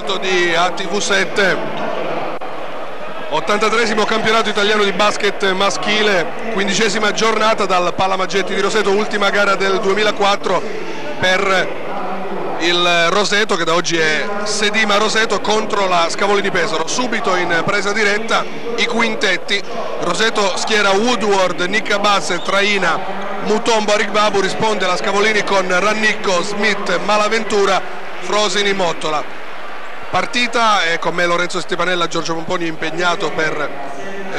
all'ascolto di ATV7. 83esimo campionato italiano di basket maschile, 15ª giornata dal Pallamaggetti di Roseto, ultima gara del 2004 per il Roseto, che da oggi è Sedima Roseto contro la Scavolini Pesaro. Subito in presa diretta i quintetti. Roseto schiera Woodward, Nicca Bazze, Traina, Mutombo, Arigbabu. Risponde la Scavolini con Rannicco, Smith, Malaventura, Frosini, Mottola. Partita, e con me Lorenzo Stepanella, Giorgio Pomponi impegnato per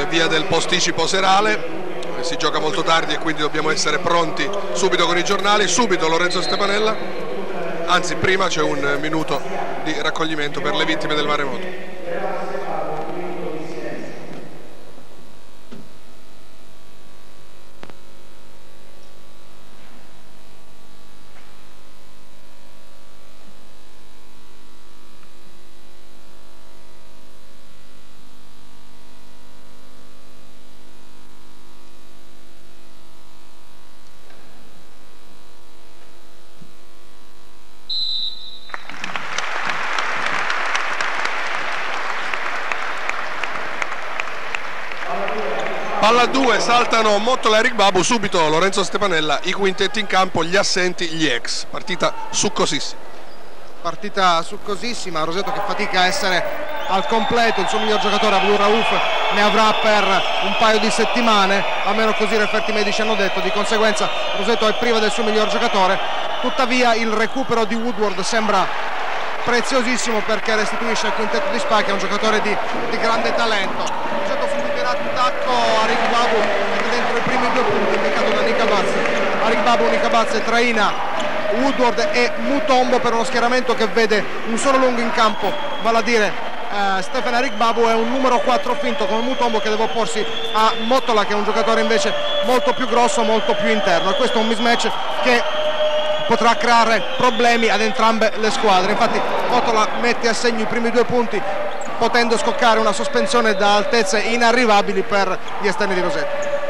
via del posticipo serale. Si gioca molto tardi e quindi dobbiamo essere pronti subito con i giornali. Subito Lorenzo Stepanella. Anzi, prima c'è un minuto di raccoglimento per le vittime del maremoto. Palla 2, saltano Mottola e Arigbabu. Subito Lorenzo Stepanella, i quintetti in campo, gli assenti, gli ex. Partita succosissima. Partita succosissima, Roseto che fatica a essere al completo. Il suo miglior giocatore, Abdul Rauf, ne avrà per un paio di settimane, almeno così i referti medici hanno detto. Di conseguenza Roseto è priva del suo miglior giocatore. Tuttavia il recupero di Woodward sembra preziosissimo, perché restituisce al quintetto di Spa, che è un giocatore di grande talento. Roseto subirà attacco, Arigbabu mette dentro i primi 2 punti indicato da Nicca Bazze. Arigbabu, Nicca Bazze, Traina, Woodward e Mutombo per uno schieramento che vede un solo lungo in campo, vale a dire Stefano Arigbabu, è un numero 4 finto come Mutombo, che deve opporsi a Mottola, che è un giocatore invece molto più grosso, molto più interno, e questo è un mismatch che potrà creare problemi ad entrambe le squadre. Infatti Mottola mette a segno i primi 2 punti, potendo scoccare una sospensione da altezze inarrivabili per gli esterni di Roseto.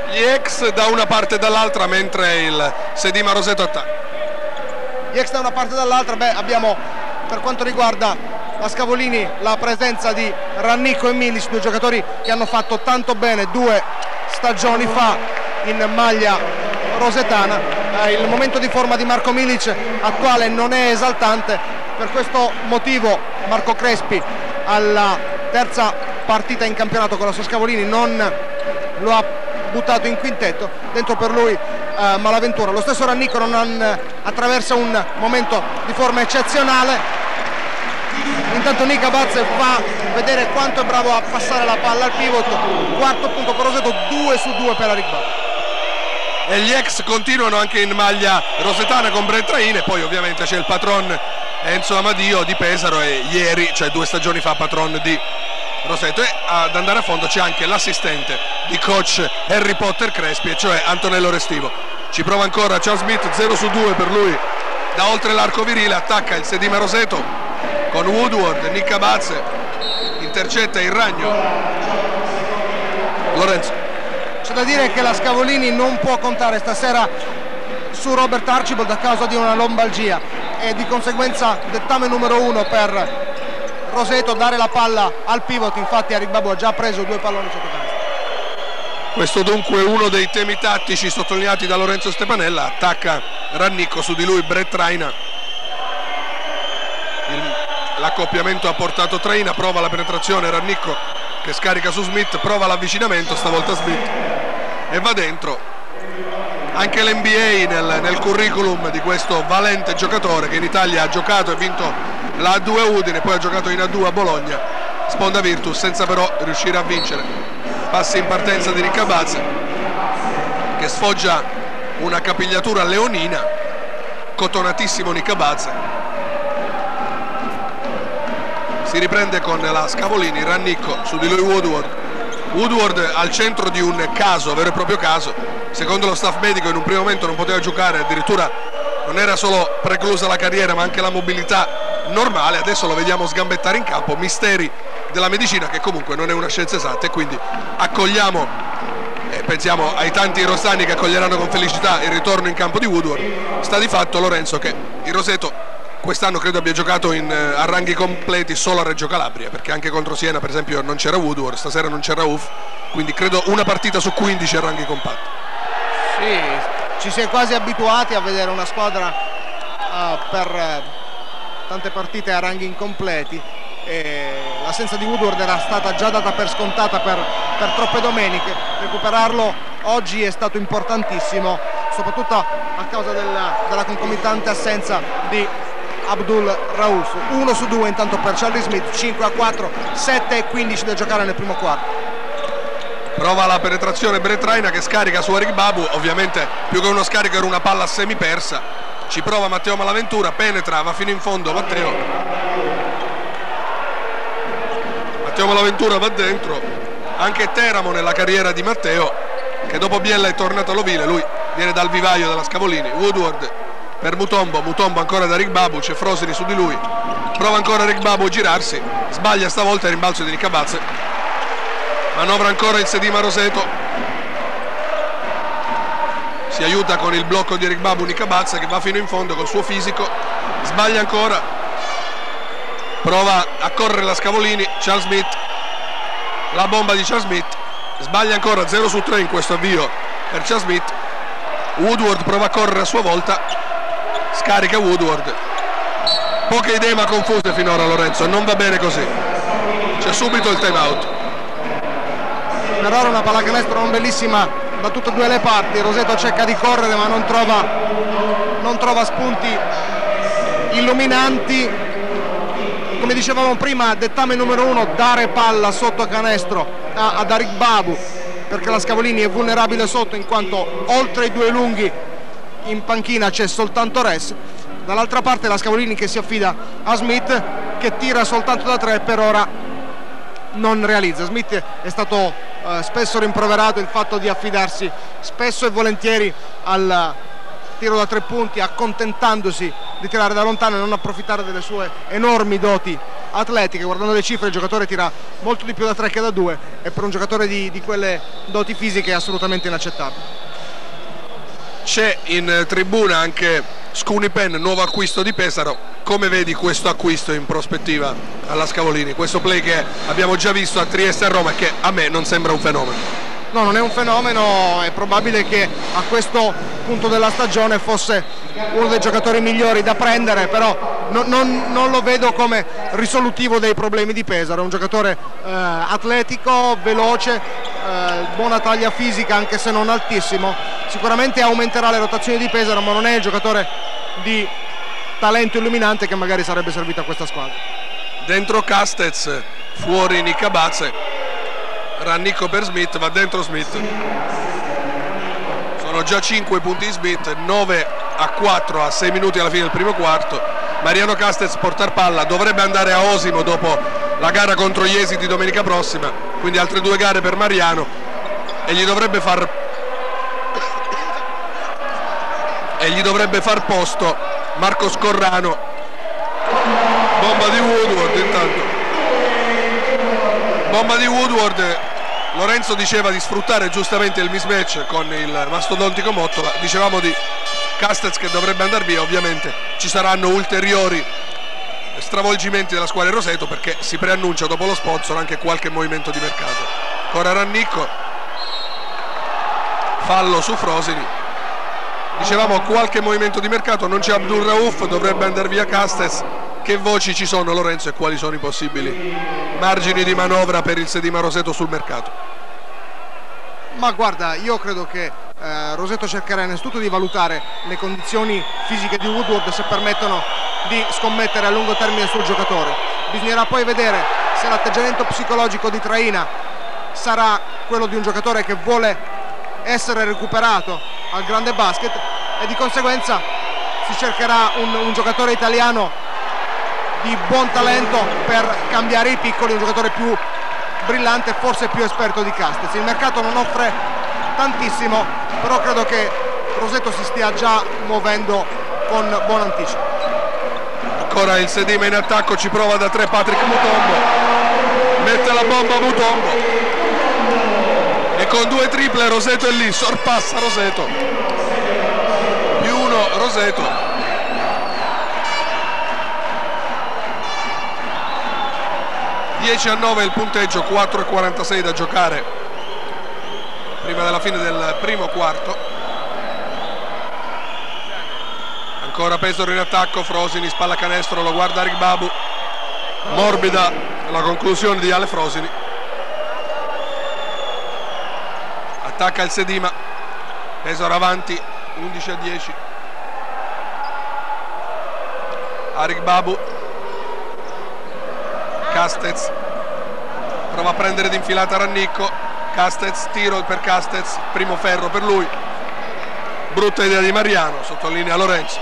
Gli ex da una parte e dall'altra, mentre il Sedima Roseto attacca. Gli ex da una parte e dall'altra, abbiamo per quanto riguarda la Scavolini la presenza di Rannicco e Milic, 2 giocatori che hanno fatto tanto bene 2 stagioni fa in maglia rosetana. Il momento di forma di Marco Milic attuale non è esaltante, per questo motivo Marco Crespi alla terza partita in campionato con la sua Scavolini non lo ha buttato in quintetto. Dentro per lui Malaventura. Lo stesso Rannicco non attraversa un momento di forma eccezionale. Intanto Nicca Bazze fa vedere quanto è bravo a passare la palla al pivot. 4 punto per Roseto, 2 su 2 per Arigbabu. E gli ex continuano anche in maglia rosetana con Brent Traina, e poi ovviamente c'è il patron Enzo Amadio di Pesaro, e ieri, cioè 2 stagioni fa, patron di Roseto. E ad andare a fondo c'è anche l'assistente di coach Harry Potter Crespi, e cioè Antonello Restivo. Ci prova ancora Charles Smith, 0 su 2 per lui da oltre l'arco virile. Attacca il Sedima Roseto con Woodward, Nicca Bazze intercetta il ragno. Lorenzo. C'è da dire che la Scavolini non può contare stasera su Robert Archibald a causa di una lombalgia, e di conseguenza dettame numero 1 per Roseto dare la palla al pivot. Infatti Arigbabu ha già preso 2 palloni sotto canestro. Questo dunque è uno dei temi tattici sottolineati da Lorenzo Stepanella. Attacca Rannicco, su di lui Brett Traina. L'accoppiamento ha portato Traina, prova la penetrazione Rannicco che scarica su Smith, prova l'avvicinamento, stavolta Smith, e va dentro. Anche l'NBA nel curriculum di questo valente giocatore, che in Italia ha giocato e vinto la A2 Udine, poi ha giocato in A2 a Bologna, sponda Virtus, senza però riuscire a vincere. Passi in partenza di Nicca Bazze, che sfoggia una capigliatura leonina, cotonatissimo Nicca Bazze. Si riprende con la Scavolini, Rannicco, su di lui Woodward al centro di un caso, vero e proprio caso. Secondo lo staff medico in un primo momento non poteva giocare, addirittura non era solo preclusa la carriera ma anche la mobilità normale. Adesso lo vediamo sgambettare in campo, misteri della medicina, che comunque non è una scienza esatta, e quindi accogliamo e pensiamo ai tanti rosani che accoglieranno con felicità il ritorno in campo di Woodward. Sta di fatto, Lorenzo, che il Roseto quest'anno credo abbia giocato a ranghi completi solo a Reggio Calabria, perché anche contro Siena per esempio non c'era Woodward, stasera non c'era Rauf, quindi credo una partita su 15 a ranghi compatti. Sì, ci si è quasi abituati a vedere una squadra per tante partite a ranghi incompleti. L'assenza di Woodward era stata già data per scontata per troppe domeniche. Recuperarlo oggi è stato importantissimo, soprattutto a causa della concomitante assenza di Abdul Rauf. 1 su 2 intanto per Charlie Smith, 5-4, 7-15 da giocare nel primo quarto. Prova la penetrazione Brett Raina che scarica su Eric Babu, ovviamente più che uno scarico era una palla semi persa. Ci prova Matteo Malaventura, penetra, va fino in fondo Matteo Malaventura va dentro. Anche Teramo nella carriera di Matteo, che dopo Biella è tornato all'ovile, lui viene dal vivaio della Scavolini. Woodward per Mutombo ancora da Eric Babu, c'è Frosini su di lui, prova ancora Eric Babu a girarsi, sbaglia stavolta il rimbalzo di Nicabazze, manovra ancora il Sedima Roseto, si aiuta con il blocco di Eric Babu Nicabazze che va fino in fondo col suo fisico, sbaglia ancora, prova a correre la Scavolini, Charles Smith, la bomba di Charles Smith, sbaglia ancora, 0 su 3 in questo avvio per Charles Smith. Woodward prova a correre a sua volta, scarica Woodward, poche idee ma confuse finora Lorenzo, non va bene così, c'è subito il time out. Per ora una pallacanestro non bellissima da tutte e due le parti. Roseto cerca di correre ma non trova spunti illuminanti. Come dicevamo prima, dettame numero 1, dare palla sotto canestro ad Eric Babu, perché la Scavolini è vulnerabile sotto in quanto oltre i due lunghi in panchina c'è soltanto Res. Dall'altra parte la Scavolini che si affida a Smith che tira soltanto da 3, per ora non realizza. Smith è stato spesso rimproverato il fatto di affidarsi spesso e volentieri al tiro da 3 punti, accontentandosi di tirare da lontano e non approfittare delle sue enormi doti atletiche. Guardando le cifre il giocatore tira molto di più da 3 che da 2 e per un giocatore di quelle doti fisiche è assolutamente inaccettabile. C'è in tribuna anche Scunipen, nuovo acquisto di Pesaro. Come vedi questo acquisto in prospettiva alla Scavolini? Questo play che abbiamo già visto a Trieste e a Roma, che a me non sembra un fenomeno. No, non è un fenomeno, è probabile che a questo punto della stagione fosse uno dei giocatori migliori da prendere, però non lo vedo come risolutivo dei problemi di Pesaro. È un giocatore atletico, veloce, buona taglia fisica anche se non altissimo, sicuramente aumenterà le rotazioni di Pesaro, ma non è il giocatore di talento illuminante che magari sarebbe servito a questa squadra. Dentro Castez, fuori Nicabazze, Rannicco per Smith, va dentro Smith, sono già 5 punti di Smith, 9-4 a 6 minuti alla fine del primo quarto. Mariano Castez portar palla, dovrebbe andare a Osimo dopo la gara contro Iesi di domenica prossima, quindi altre 2 gare per Mariano e gli dovrebbe far posto Marco Scorrano. Bomba di Woodward intanto, bomba di Woodward. Lorenzo diceva di sfruttare giustamente il mismatch con il mastodontico Mottola, dicevamo di Castez che dovrebbe andare via. Ovviamente ci saranno ulteriori stravolgimenti della squadra Roseto perché si preannuncia dopo lo sponsor anche qualche movimento di mercato. Ancora Rannicco, fallo su Frosini, dicevamo qualche movimento di mercato, non c'è Abdul Rauf, dovrebbe andare via Castez. Che voci ci sono Lorenzo e quali sono i possibili margini di manovra per il Sedima Roseto sul mercato? Ma guarda, io credo che Roseto cercherà innanzitutto di valutare le condizioni fisiche di Woodward se permettono di scommettere a lungo termine sul giocatore. Bisognerà poi vedere se l'atteggiamento psicologico di Traina sarà quello di un giocatore che vuole essere recuperato al grande basket e di conseguenza si cercherà un giocatore italiano di buon talento per cambiare i piccoli, un giocatore più brillante, forse più esperto di Castez. Il mercato non offre tantissimo, però credo che Roseto si stia già muovendo con buon anticipo. Ancora il Sedima in attacco, ci prova da 3 Patrick Mutombo, mette la bomba Mutombo e con 2 triple Roseto è lì, sorpassa Roseto, +1 Roseto. 10-9 il punteggio, 4:46 da giocare prima della fine del primo quarto. Ancora Pesaro in attacco, Frosini, spalla canestro, lo guarda Arigbabu, morbida la conclusione di Ale Frosini. Attacca il Sedima, Pesaro avanti 11-10. Arigbabu, Castez prova a prendere d'infilata Rannicco, Castez, tiro per Castez, primo ferro per lui, brutta idea di Mariano, sottolinea Lorenzo.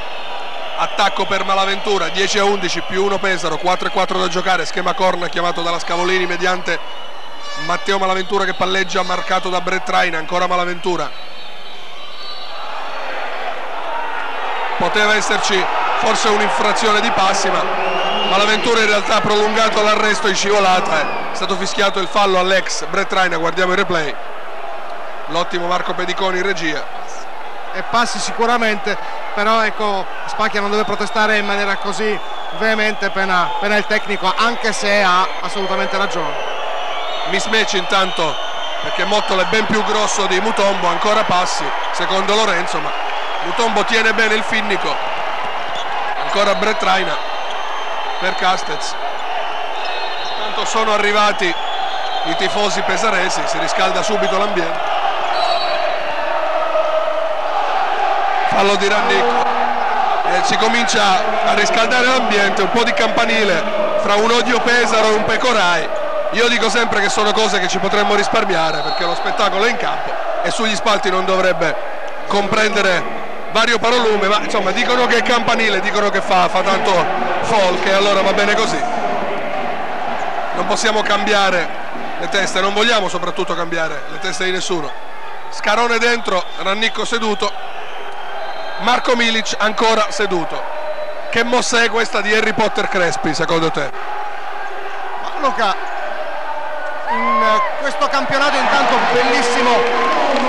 Attacco per Malaventura, 10-11 più 1 Pesaro, 4-4 da giocare, schema corner chiamato dalla Scavolini mediante Matteo Malaventura che palleggia, marcato da Brett Traina. Ancora Malaventura, poteva esserci forse un'infrazione di passi, ma Malaventura in realtà ha prolungato l'arresto in scivolata, è stato fischiato il fallo all'ex Brett Traina. Guardiamo il replay, l'ottimo Marco Pediconi in regia. E passi sicuramente, però ecco, Spacchia non deve protestare in maniera così veemente, pena il tecnico, anche se ha assolutamente ragione. Mismatch intanto, perché Mottola è ben più grosso di Mutombo. Ancora passi secondo Lorenzo, ma Mutombo tiene bene il finnico. Ancora Brett Traina per Castez. Intanto sono arrivati i tifosi pesaresi, si riscalda subito l'ambiente. Fallo di Rannicco, si comincia a riscaldare l'ambiente, un po' di campanile fra un odio Pesaro e un Pecorai. Io dico sempre che sono cose che ci potremmo risparmiare, perché lo spettacolo è in campo e sugli spalti non dovrebbe comprendere vario parolume, ma insomma dicono che è campanile, dicono che fa tanto folk, e allora va bene così. Non possiamo cambiare le teste, non vogliamo soprattutto cambiare le teste di nessuno. Scarone dentro, Rannicco seduto, Marco Milic ancora seduto. Che mossa è questa di Harry Potter Crespi secondo te? Ma Luca, in questo campionato intanto bellissimo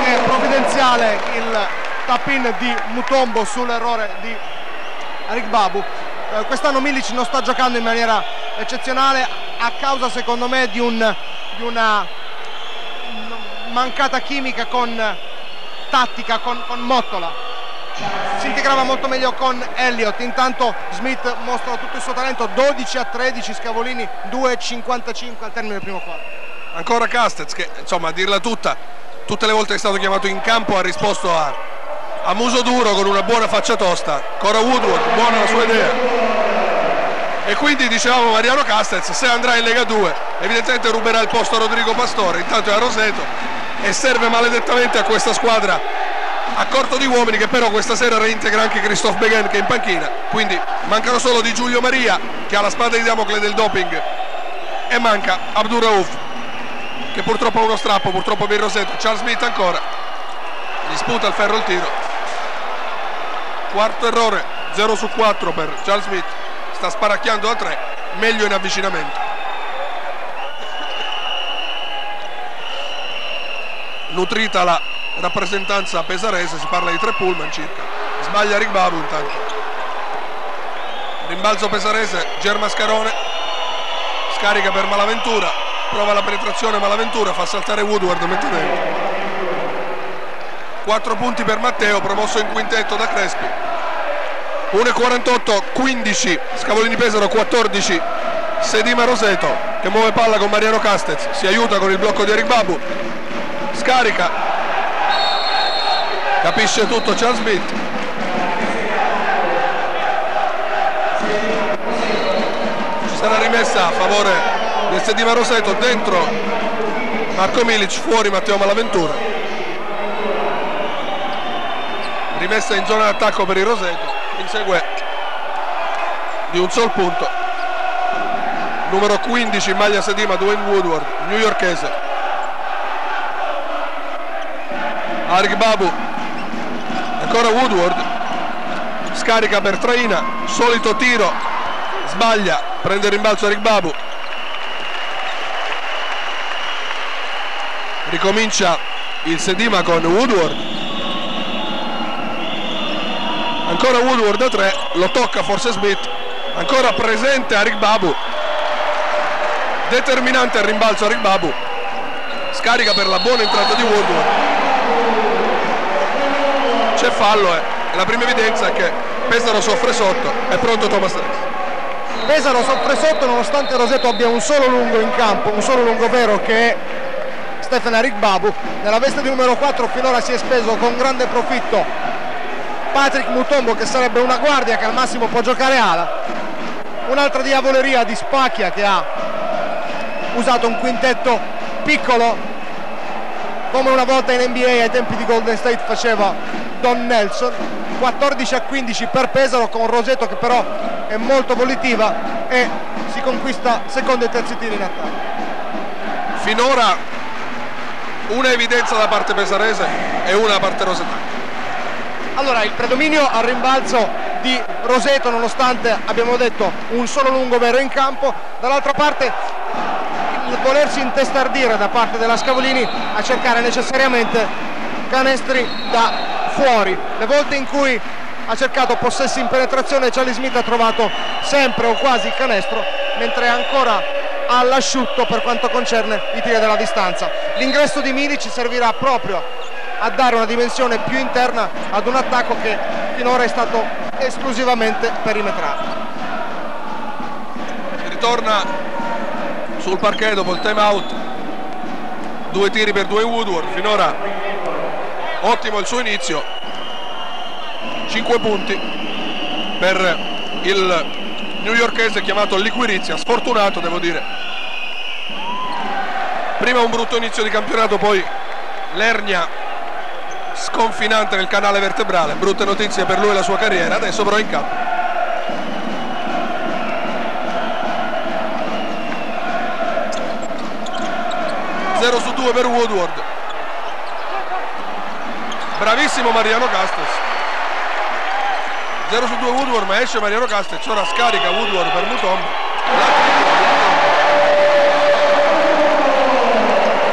e provvidenziale il tap-in di Mutombo sull'errore di Arigbabu. Quest'anno Milic non sta giocando in maniera eccezionale a causa secondo me di una mancata chimica tattica con Mottola. Si integrava molto meglio con Elliott. Intanto Smith mostra tutto il suo talento, 12-13, Scavolini 2-55 al termine del primo quarto. Ancora Castez che insomma, a dirla tutta, tutte le volte che è stato chiamato in campo ha risposto a muso duro con una buona faccia tosta. Ancora Woodward, buona la sua idea. E quindi dicevamo Mariano Castez, se andrà in Lega 2 evidentemente ruberà il posto a Rodrigo Pastore. Intanto è a Roseto e serve maledettamente a questa squadra a corto di uomini, che però questa sera reintegra anche Christophe Beghen che è in panchina. Quindi mancano solo Di Giulio Maria che ha la spada di Damocle del doping, e manca Abdul Rauf che purtroppo ha uno strappo, purtroppo per Roseto. Charles Smith ancora gli sputa il ferro il tiro. Quarto errore, 0 su 4 per Charles Smith, sta sparacchiando da 3, meglio in avvicinamento. Nutrita la rappresentanza pesarese, si parla di 3 pullman circa. Sbaglia Arigbabu intanto. Rimbalzo pesarese, Germa Scarone, scarica per Malaventura, prova la penetrazione Malaventura, fa saltare Woodward, mette dentro. 4 punti per Matteo, promosso in quintetto da Crespi. 1:48, 15 Scavolini Pesaro, 14 Sedima Roseto che muove palla con Mariano Castez, si aiuta con il blocco di Arigbabu, scarica, capisce tutto Charles Smith. Ci sarà rimessa a favore del Sedima Roseto, dentro Marco Milic, fuori Matteo Malaventura. Rimessa in zona d'attacco per il Roseto, insegue di un sol punto numero 15 in maglia Sedima, Dwayne Woodward, newyorkese. Arigbabu, ancora Woodward, scarica per Traina, solito tiro, sbaglia, prende il rimbalzo Arigbabu, ricomincia il Sedima con Woodward, ancora Woodward da 3, lo tocca forse Smith, ancora presente Arigbabu, determinante al rimbalzo Eric Babu, scarica per la buona entrata di Woodward, c'è fallo e la prima evidenza è che Pesaro soffre sotto. È pronto Thomas Rex. Pesaro soffre sotto nonostante Roseto abbia un solo lungo in campo, un solo lungo vero, che è Stefan Eric Babu. Nella veste di numero 4 finora si è speso con grande profitto Patrick Mutombo, che sarebbe una guardia che al massimo può giocare ala. Un'altra diavoleria di Spacchia, che ha usato un quintetto piccolo come una volta in NBA ai tempi di Golden State faceva Don Nelson. 14-15 per Pesaro, con Roseto che però è molto volitiva e si conquista secondo e terzi tiri in attacco. Finora una evidenza da parte pesarese e una da parte rosetana. Allora, il predominio al rimbalzo di Roseto nonostante, abbiamo detto, un solo lungo vero in campo. Dall'altra parte il volersi intestardire da parte della Scavolini a cercare necessariamente canestri da fuori. Le volte in cui ha cercato possessi in penetrazione Charlie Smith ha trovato sempre o quasi il canestro, mentre è ancora all'asciutto per quanto concerne i tiri dalla distanza. L'ingresso di Milic servirà proprio a dare una dimensione più interna ad un attacco che finora è stato esclusivamente perimetrale. Si ritorna sul parquet dopo il time out, 2 tiri per 2 Woodward. Finora ottimo il suo inizio, 5 punti per il newyorkese chiamato Liquirizia, sfortunato devo dire. Prima un brutto inizio di campionato, poi l'ernia sconfinante nel canale vertebrale, brutte notizie per lui e la sua carriera. Adesso però in campo. Zero su 2 per Woodward. Bravissimo Mariano Castells. 0 su 2 Woodward, ma esce Mariano Castells. Ora scarica Woodward per Mutombo.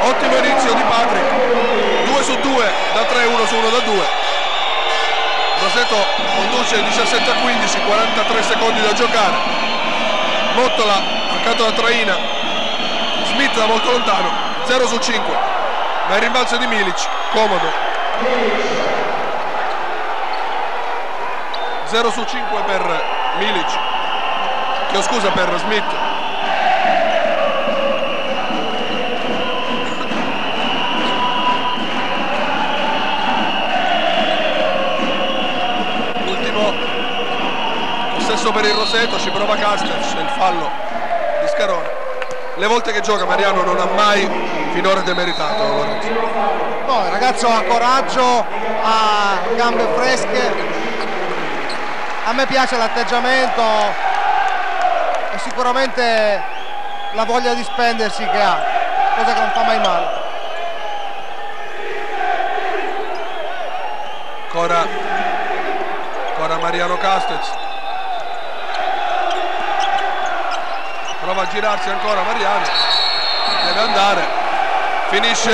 Ottimo inizio di Patrick. 2 su 2 da 3, 1 su 1 da 2. Roseto conduce 17-15, 43 secondi da giocare. Mottola accanto alla traina, Smith da molto lontano. 0 su 5, ma il rimbalzo di Milic comodo. 0 su 5 per Milic, chiedo scusa, per Smith. Ultimo possesso per il Roseto, ci prova Castells, il fallo di Scarone. Le volte che gioca Mariano non ha mai finora demeritato Lorenzo. No, il ragazzo ha coraggio, ha gambe fresche. A me piace l'atteggiamento e sicuramente la voglia di spendersi che ha, cosa che non fa mai male. Ancora Mariano Castells. Prova a girarsi ancora Mariano. Deve andare. Finisce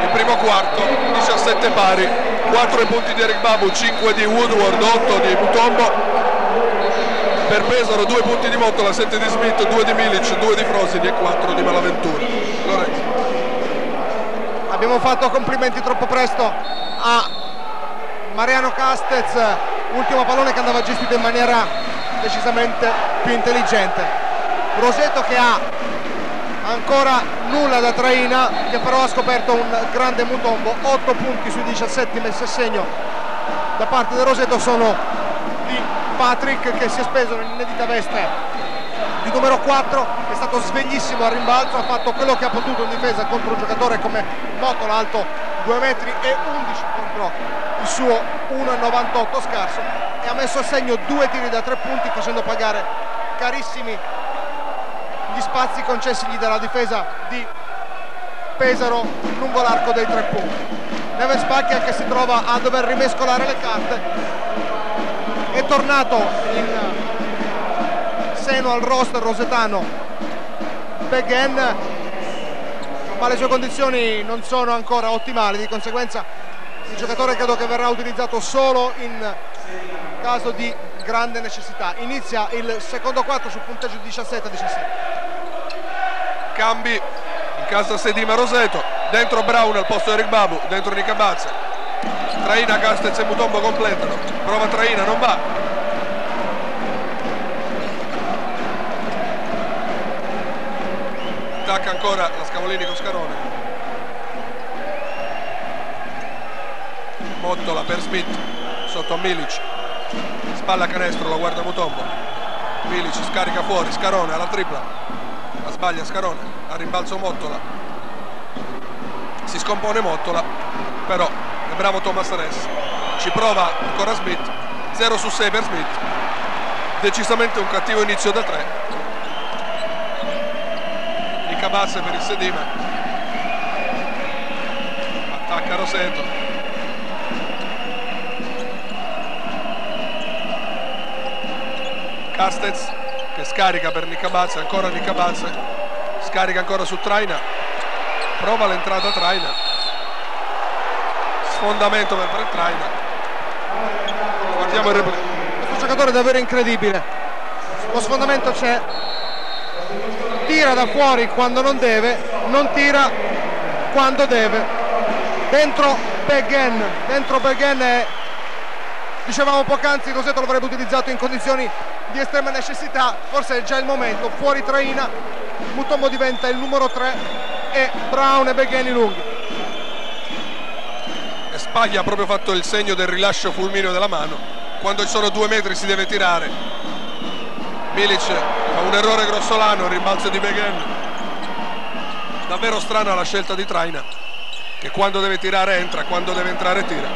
il primo quarto, 17 pari. 4 punti di Eric Babu, 5 di Woodward, 8 di Mutombo. Per Pesaro 2 punti di Mottola, 7 di Smith, 2 di Milic, 2 di Frosini e 4 di Malaventura. Lorenzo. Abbiamo fatto complimenti troppo presto a Mariano Castells, ultimo pallone che andava gestito in maniera decisamente più intelligente. Roseto che ha ancora nulla da traina, che però ha scoperto un grande Mutombo. 8 punti sui 17 messi a segno da parte del Roseto sono di Patrick, che si è speso nell'inedita veste di numero 4, è stato sveglissimo al rimbalzo, ha fatto quello che ha potuto in difesa contro un giocatore come Mottola, alto 2 metri e 11 contro il suo 1,98 scarso, e ha messo a segno 2 tiri da 3 punti, facendo pagare carissimi gli spazi concessigli dalla difesa di Pesaro lungo l'arco dei 3 punti. Neven Spacchia, che si trova a dover rimescolare le carte, è tornato in seno al roster rosetano Beghen, ma le sue condizioni non sono ancora ottimali, di conseguenza il giocatore credo che verrà utilizzato solo in caso di grande necessità. Inizia il secondo quarto sul punteggio di 17-17. cambi in casa Sedima Roseto, dentro Brown al posto di Eric Babu, dentro Nicabazze, Traina, Castez e Mutombo completano, prova Traina, non va, attacca ancora la Scavolini con Scarone, Mottola per Smith sotto a Milic, spalla canestro, la guarda Mutombo, Milic scarica fuori, Scarone alla tripla, la sbaglia Scarone, a rimbalzo Mottola, si scompone Mottola, però è bravo Thomas Ness, ci prova ancora Smith, 0 su 6 per Smith, decisamente un cattivo inizio da 3, Nicabazze per il Sedima, attacca Roseto, Castez che scarica per Nicabazze, ancora Nicabazze, scarica ancora su Traina, prova l'entrata Traina, sfondamento per Traina, guardiamo il replay. Questo giocatore è davvero incredibile, lo sfondamento c'è, tira da fuori quando non deve, non tira quando deve, dentro Beghen è, dicevamo poc'anzi, Roseto lo avrebbe utilizzato in condizioni di estrema necessità, forse è già il momento, fuori Traina, Mutombo diventa il numero 3 e Brown e Beghen i lunghi. E Spaglia ha proprio fatto il segno del rilascio fulmineo della mano, quando ci sono 2 metri si deve tirare, Milic fa un errore grossolano, il rimbalzo di Beghen, davvero strana la scelta di Traina che quando deve tirare entra, quando deve entrare tira,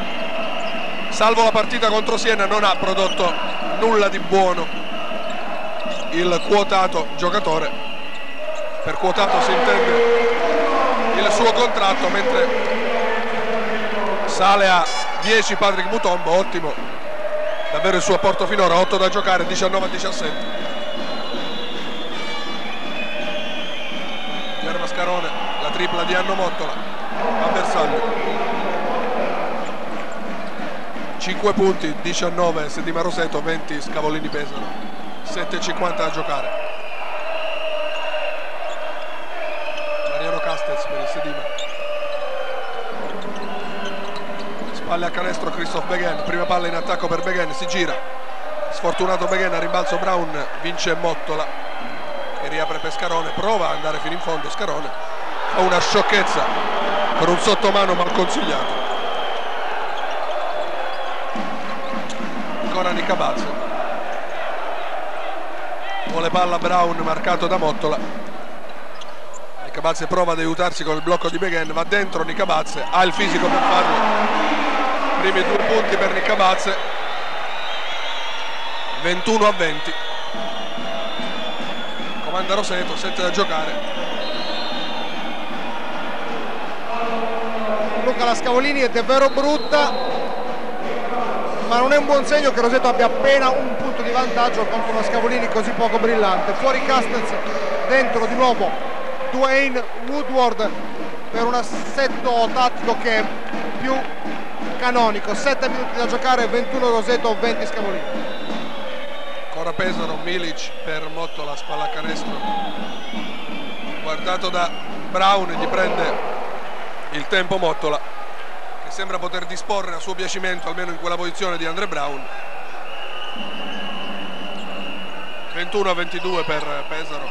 salvo la partita contro Siena non ha prodotto nulla di buono il quotato giocatore, per quotato si intende il suo contratto, mentre sale a 10 Patrick Mutombo, ottimo davvero il suo apporto finora, 8 da giocare, 19 a 17. Germa Scarone, la tripla di Anno Mottola a bersaglio, 5 punti, 19 Sedima Roseto, 20 Scavolini Pesaro, 7,50 da giocare. Mariano Castez per il Sedima, spalle a canestro Christoph Beghen, prima palla in attacco per Beghen, si gira, sfortunato Beghen, a rimbalzo Brown, vince Mottola e riapre per Scarone, prova ad andare fino in fondo, Scarone fa una sciocchezza per un sottomano mal consigliato, ancora Nicabazze, vuole palla Brown marcato da Mottola, Nicabazze prova ad aiutarsi con il blocco di Beghen, va dentro Nicabazze, ha il fisico per farlo, primi 2 punti per Nicabazze, 21 a 20, comanda Roseto, 7 da giocare. Luca, la Scavolini è davvero brutta, ma non è un buon segno che Roseto abbia appena un punto di vantaggio contro una Scavolini così poco brillante. Fuori Castez, dentro di nuovo Dwayne Woodward per un assetto tattico che è più canonico, 7 minuti da giocare, 21 Roseto, 20 Scavolini. Ancora Pesaro, Milic per Mottola, spalla a canestro, guardato da Brown, gli prende il tempo Mottola, che sembra poter disporre a suo piacimento almeno in quella posizione di Andre Brown. 21 a 22 per Pesaro,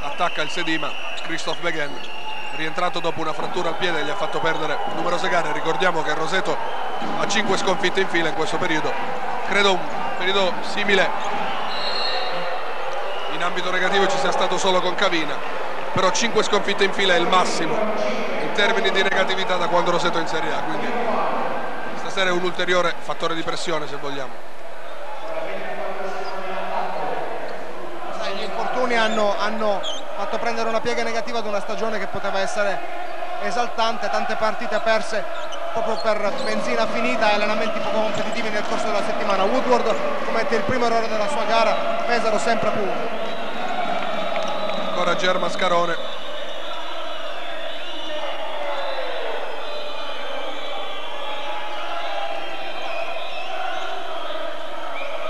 attacca il Sedima, Christoph Beghen, rientrato dopo una frattura al piede, gli ha fatto perdere numerose gare. Ricordiamo che Roseto ha 5 sconfitte in fila in questo periodo, credo un periodo simile in ambito negativo ci sia stato solo con Cavina, però 5 sconfitte in fila è il massimo in termini di negatività da quando Roseto è in Serie A, quindi stasera è un ulteriore fattore di pressione, se vogliamo. Gli infortuni hanno fatto prendere una piega negativa ad una stagione che poteva essere esaltante, tante partite perse proprio per benzina finita e allenamenti poco competitivi nel corso della settimana. Woodward commette il primo errore della sua gara, Pesaro sempre a punto. Ancora Germa Scarone,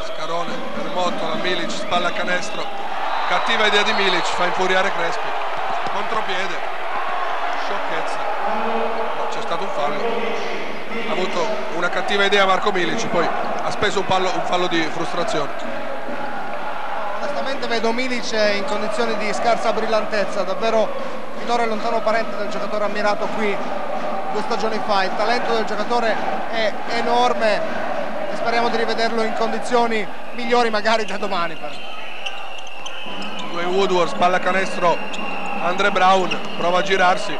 Scarone per Mottola, Milic, spalla a canestro, cattiva idea di Milic, fa infuriare Crespi, contro cattiva idea Marco Milic, poi ha speso un fallo di frustrazione. Onestamente vedo Milic in condizioni di scarsa brillantezza, davvero finora il lontano parente del giocatore ammirato qui 2 stagioni fa. Il talento del giocatore è enorme e speriamo di rivederlo in condizioni migliori magari da domani. Dwayne Woodward, palla canestro, Andre Brown prova a girarsi,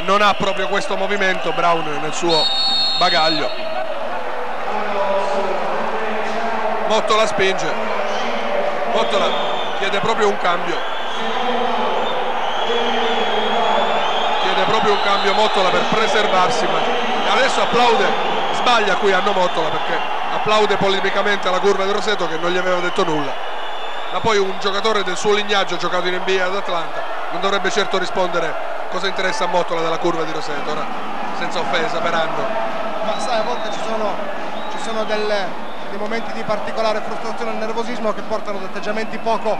non ha proprio questo movimento Brown nel suo bagaglio. Mottola spinge, Mottola chiede proprio un cambio, Mottola per preservarsi, ma adesso applaude, sbaglia qui Anno Mottola perché applaude polemicamente alla curva di Roseto che non gli aveva detto nulla, ma poi un giocatore del suo lignaggio giocato in NBA ad Atlanta non dovrebbe certo rispondere cosa interessa a Mottola della curva di Roseto, ora senza offesa per Anno. Ma sai, a volte ci sono dei momenti di particolare frustrazione e nervosismo che portano ad atteggiamenti poco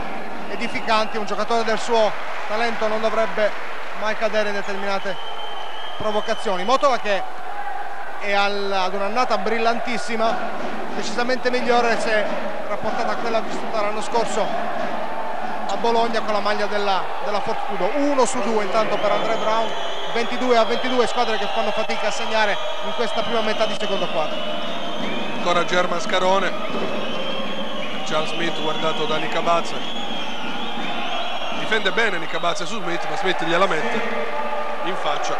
edificanti. Un giocatore del suo talento non dovrebbe mai cadere in determinate provocazioni. Mottola che è ad un'annata brillantissima, decisamente migliore se rapportata a quella vissuta l'anno scorso a Bologna con la maglia della Fortitudo. 1-2 intanto per Andre Brown, 22-22, squadre che fanno fatica a segnare in questa prima metà di secondo quarto. Ancora German Scarone, Charles Smith guardato da Nika Batze, difende bene Nika Batze su Smith, ma Smith gliela mette in faccia.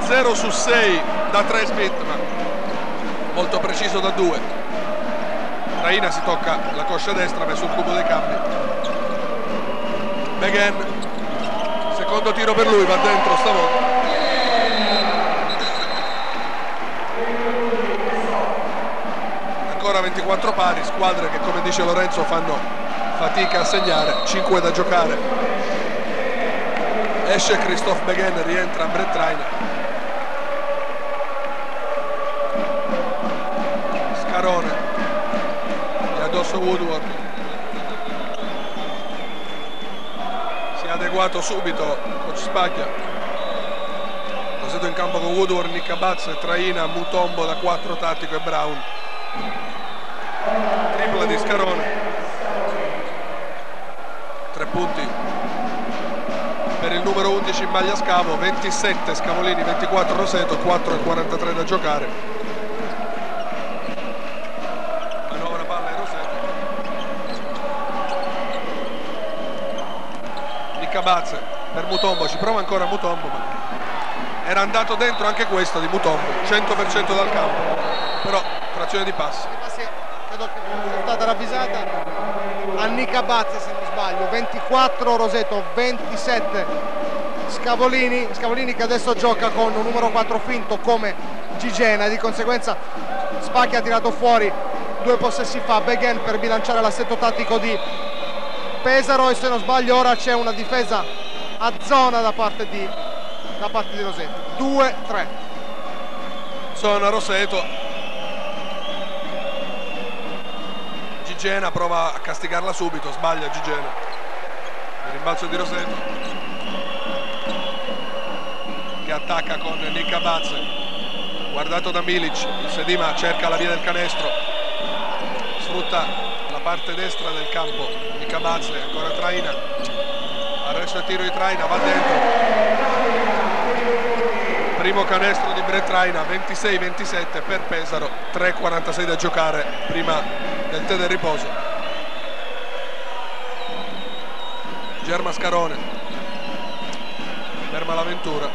0 su 6 da 3 Smith, ma molto preciso da 2. Traina si tocca la coscia destra, ma è sul cubo dei cambi. Beghen, secondo tiro per lui, va dentro stavolta. Ancora 24 pari, squadre che come dice Lorenzo fanno fatica a segnare, 5 da giocare. Esce Christophe Beghen, rientra Brett Traina. Scarone e addosso Woodward. Si è adeguato subito coach Spaglia. Roseto in campo con Woodward, Nika Batze, Traina, Mutombo da 4, Tattico e Brown. Tripla di Scarone, 3 punti per il numero 11 in maglia Scavo, 27 Scavolini, 24 Roseto, 4:43 da giocare. Manovra palla e Roseto. Nika Batze per Mutombo, ci prova ancora Mutombo, ma era andato dentro anche questo di Mutombo, 100% dal campo, però trazione di passi. Credo che sia stata ravvisata a Nika Batze se non sbaglio. 24 Roseto, 27 Scavolini che adesso gioca con un numero 4 finto come Gigena e di conseguenza Spacchi ha tirato fuori 2 possessi fa Beghen per bilanciare l'assetto tattico di Pesaro, e se non sbaglio ora c'è una difesa a zona da parte di Roseto. 2-3 zona Roseto. Gigena prova a castigarla subito, sbaglia Gigena. Il rimbalzo di Roseto che attacca con Nika Batze, guardato da Milic. Il Sedima cerca la via del canestro, sfrutta la parte destra del campo. Nika Batze, ancora Traina, arresto e tiro di Traina, va dentro. Primo canestro di Brett Traina, 26-27 per Pesaro, 3:46 da giocare prima del tè del riposo. Germa Scarone ferma l'avventura.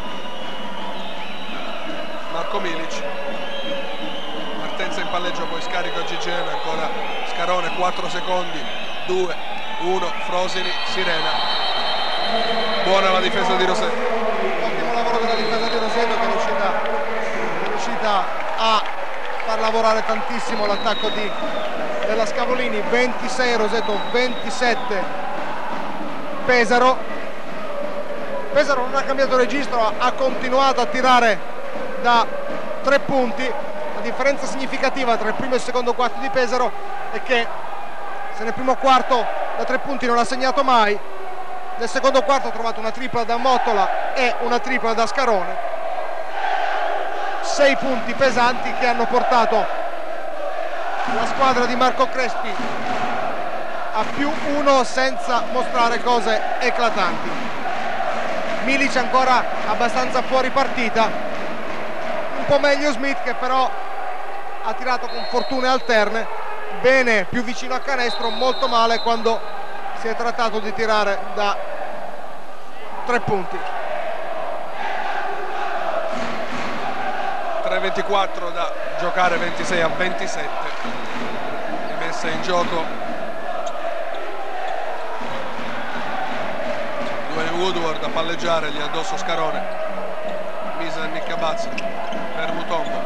Marco Milic, partenza in palleggio, poi scarico a Gigena, ancora Scarone, 4 secondi, 2, 1, Frosini, sirena. Buona la difesa di Roseto. Ottimo lavoro della difesa di Roseto che è riuscita a far lavorare tantissimo l'attacco della Scavolini. 26 Roseto, 27 Pesaro. Pesaro non ha cambiato registro, ha continuato a tirare da 3 punti. La differenza significativa tra il primo e il secondo quarto di Pesaro è che se nel primo quarto da 3 punti non ha segnato mai, nel secondo quarto ha trovato una tripla da Mottola e una tripla da Scarone. 6 punti pesanti che hanno portato la squadra di Marco Crespi a +1 senza mostrare cose eclatanti. Milic ancora abbastanza fuori partita, un po' meglio Smith che però ha tirato con fortune alterne, bene più vicino a canestro, molto male quando si è trattato di tirare da 3 punti. 3:24 da giocare, 26-27, rimessa in gioco Dwayne Woodward a palleggiare, gli addosso Scarone, Misa Niccabazzi per Mutombo,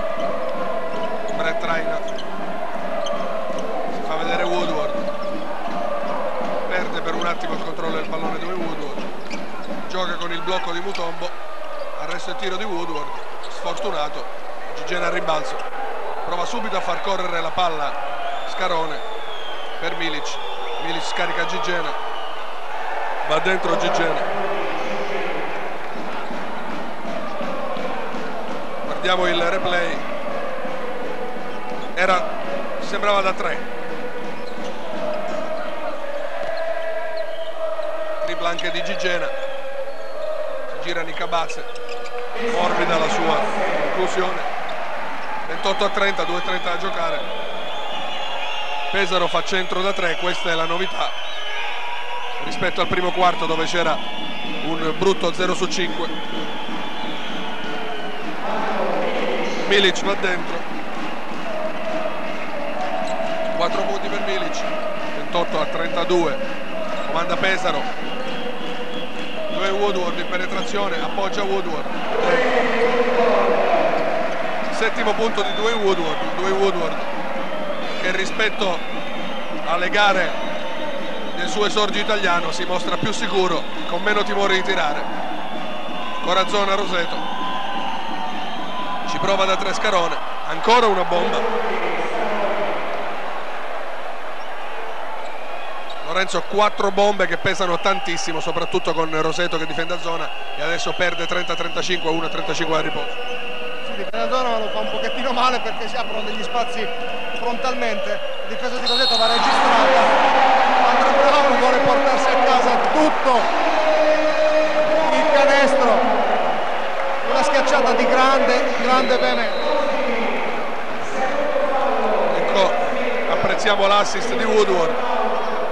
Brett Traina, si fa vedere Woodward, perde per un attimo il controllo del pallone Dwayne Woodward, gioca con il blocco di Mutombo, arresto e tiro di Woodward, sfortunato. Gigena al rimbalzo, prova subito a far correre la palla Scarone per Milic, Milic scarica Gigena, va dentro Gigena. Guardiamo il replay, sembrava da 3, tripla anche di Gigena, si gira Niccabazze, morbida la sua conclusione. 28-30, 2:30 da giocare. Pesaro fa centro da 3, questa è la novità rispetto al primo quarto dove c'era un brutto 0/5. Milic va dentro, 4 punti per Milic, 28-32, comanda Pesaro. Dwayne Woodward in penetrazione, appoggia Woodward, settimo punto di Dwayne Woodward che rispetto alle gare del suo esordio italiano si mostra più sicuro, con meno timore di tirare. Corazzona Roseto, ci prova da 3 Scarone, ancora una bomba. Lorenzo, 4 bombe che pesano tantissimo, soprattutto con Roseto che difende a zona e adesso perde 30-35, 1-35 al riposo. La zona lo fa un pochettino male perché si aprono degli spazi frontalmente, la difesa di Roseto va registrata, Andre Brown vuole portarsi a casa tutto il canestro, una schiacciata di grande veemenza. Ecco, apprezziamo l'assist di Woodward,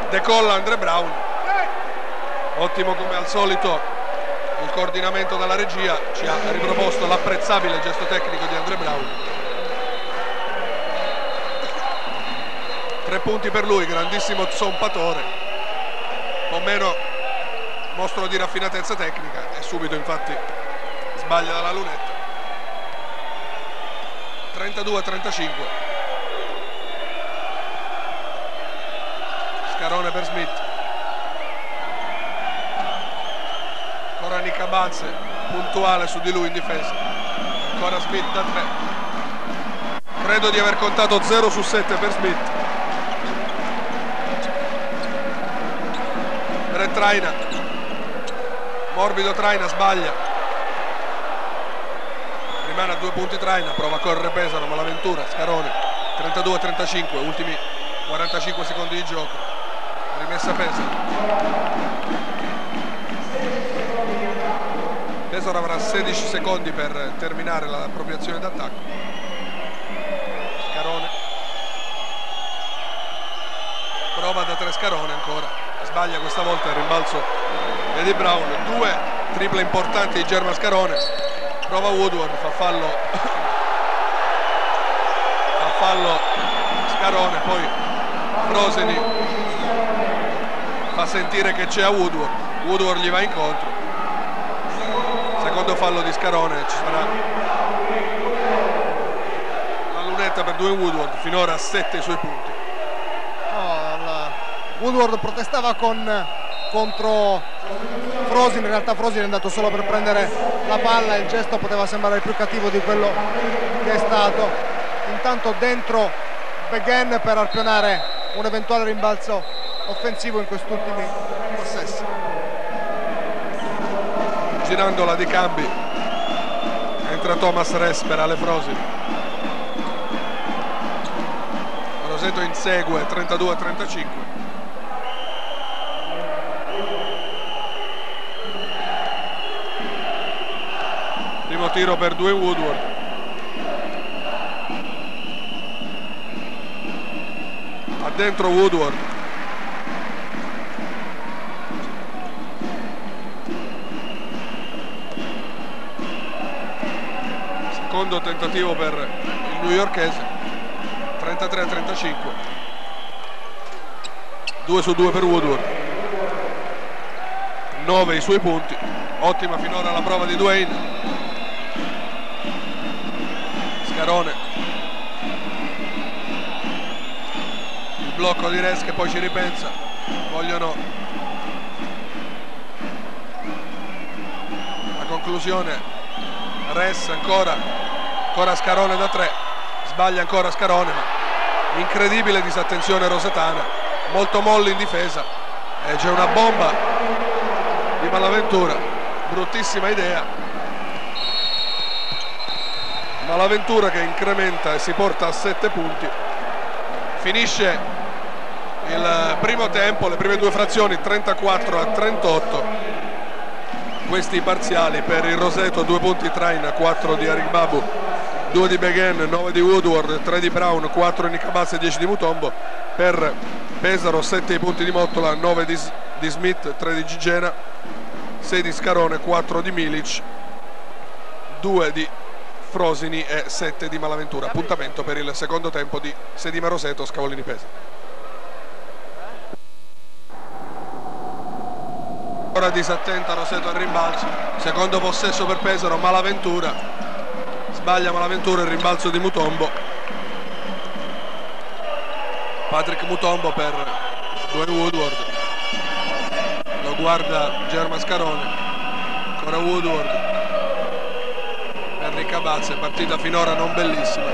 decolla Andre Brown, ottimo come al solito il coordinamento dalla regia, ci ha riproposto l'apprezzabile gesto tecnico di Andre Brown. 3 punti per lui, grandissimo zompatore, con meno mostro di raffinatezza tecnica e subito infatti sbaglia dalla lunetta. 32-35, Scarone per Smith, ancora Niccabazze puntuale su di lui in difesa, ancora Smith da 3, credo di aver contato 0/7 per Smith. Brett Traina, morbido Traina, sbaglia, rimane a 2 punti Traina, prova a correre Pesaro ma l'avventura. Scarone, 32-35, ultimi 45 secondi di gioco, rimessa Pesaro. Pesaro avrà 16 secondi per terminare l'appropriazione d'attacco. Scarone, prova da 3 Scarone ancora, sbaglia questa volta il rimbalzo di Brown. 2 triple importanti di German Scarone, prova Woodward, fa fallo Scarone, poi Froseni fa sentire che c'è a Woodward gli va incontro, secondo fallo di Scarone, ci sarà la lunetta per Dwayne Woodward, finora a 7 i suoi punti. Woodward protestava contro Frosin, in realtà Frosin è andato solo per prendere la palla, il gesto poteva sembrare più cattivo di quello che è stato. Intanto dentro Beghen per arpionare un eventuale rimbalzo offensivo in quest'ultimi possessi. Girando la Di Cambi, entra Thomas Ress per Alefrosi. Roseto insegue 32-35. Primo tiro per Dwayne Woodward. Addentro Woodward. Secondo tentativo per il newyorkese. 33-35. 2 su 2 per Woodward. 9 i suoi punti. Ottima finora la prova di Dwayne. Scarone, il blocco di Ress che poi ci ripensa, vogliono la conclusione. Ress ancora Scarone da 3, sbaglia ancora Scarone, ma incredibile disattenzione rosetana, molto molle in difesa e c'è una bomba di Malaventura, bruttissima idea. Malaventura che incrementa e si porta a 7 punti. Finisce il primo tempo, le prime due frazioni 34-38. Questi i parziali per il Roseto: 2 punti Traina, 4 di Arigbabu, 2 di Beghen, 9 di Woodward, 3 di Brown, 4 di Nicabazzi e 10 di Mutombo. Per Pesaro 7 i punti di Mottola, 9 di Smith, 3 di Gigena, 6 di Scarone, 4 di Milic, 2 di Frosini e 7 di Malaventura. Appuntamento per il secondo tempo di Sedima Roseto Scavolini Pesaro. Ora disattenta Roseto al rimbalzo, secondo possesso per Pesaro. Malaventura sbaglia, Malaventura, il rimbalzo di Mutombo. Patrick Mutombo per Dwayne Woodward, lo guarda Germa Scarone, ancora Woodward. Nicabazzi, partita finora non bellissima.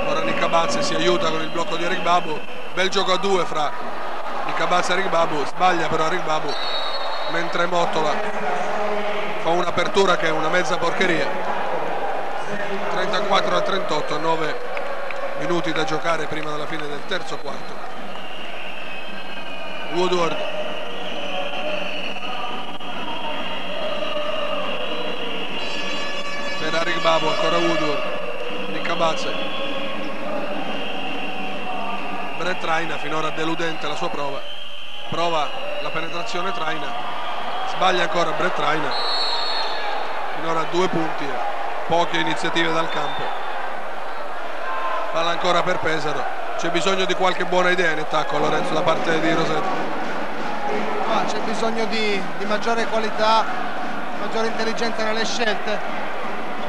Ora Nicabazzi si aiuta con il blocco di Arigbabu, bel gioco a 2 fra Nicabazzi e Arigbabu, sbaglia però Arigbabu, mentre Mottola fa un'apertura che è una mezza porcheria. 34-38, 9 minuti da giocare prima della fine del terzo quarto. Woodward, Arigbabu, ancora Woodward, Nicabazzi. Brett Traina, finora deludente la sua prova la penetrazione Traina, sbaglia ancora Brett Traina, finora 2 punti, poche iniziative dal campo. Palla ancora per Pesaro, c'è bisogno di qualche buona idea in attacco, Lorenzo, da parte di Roseto. C'è bisogno di maggiore qualità, maggiore intelligenza nelle scelte.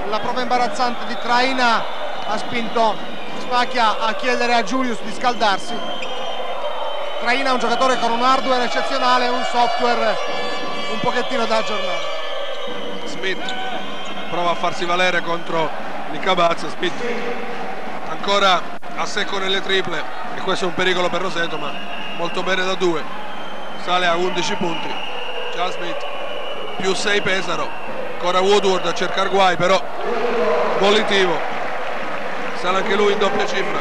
La prova imbarazzante di Traina ha spinto Spacchia a chiedere a Julius di scaldarsi. Traina è un giocatore con un hardware eccezionale e un software un pochettino da aggiornare. Smith prova a farsi valere contro Nicabazzi. Smith ancora a secco nelle triple e questo è un pericolo per Roseto, ma molto bene da 2, sale a 11 punti. Già Smith, più 6 Pesaro. Ancora Woodward a cercare guai, però volitivo, sale anche lui in doppia cifra.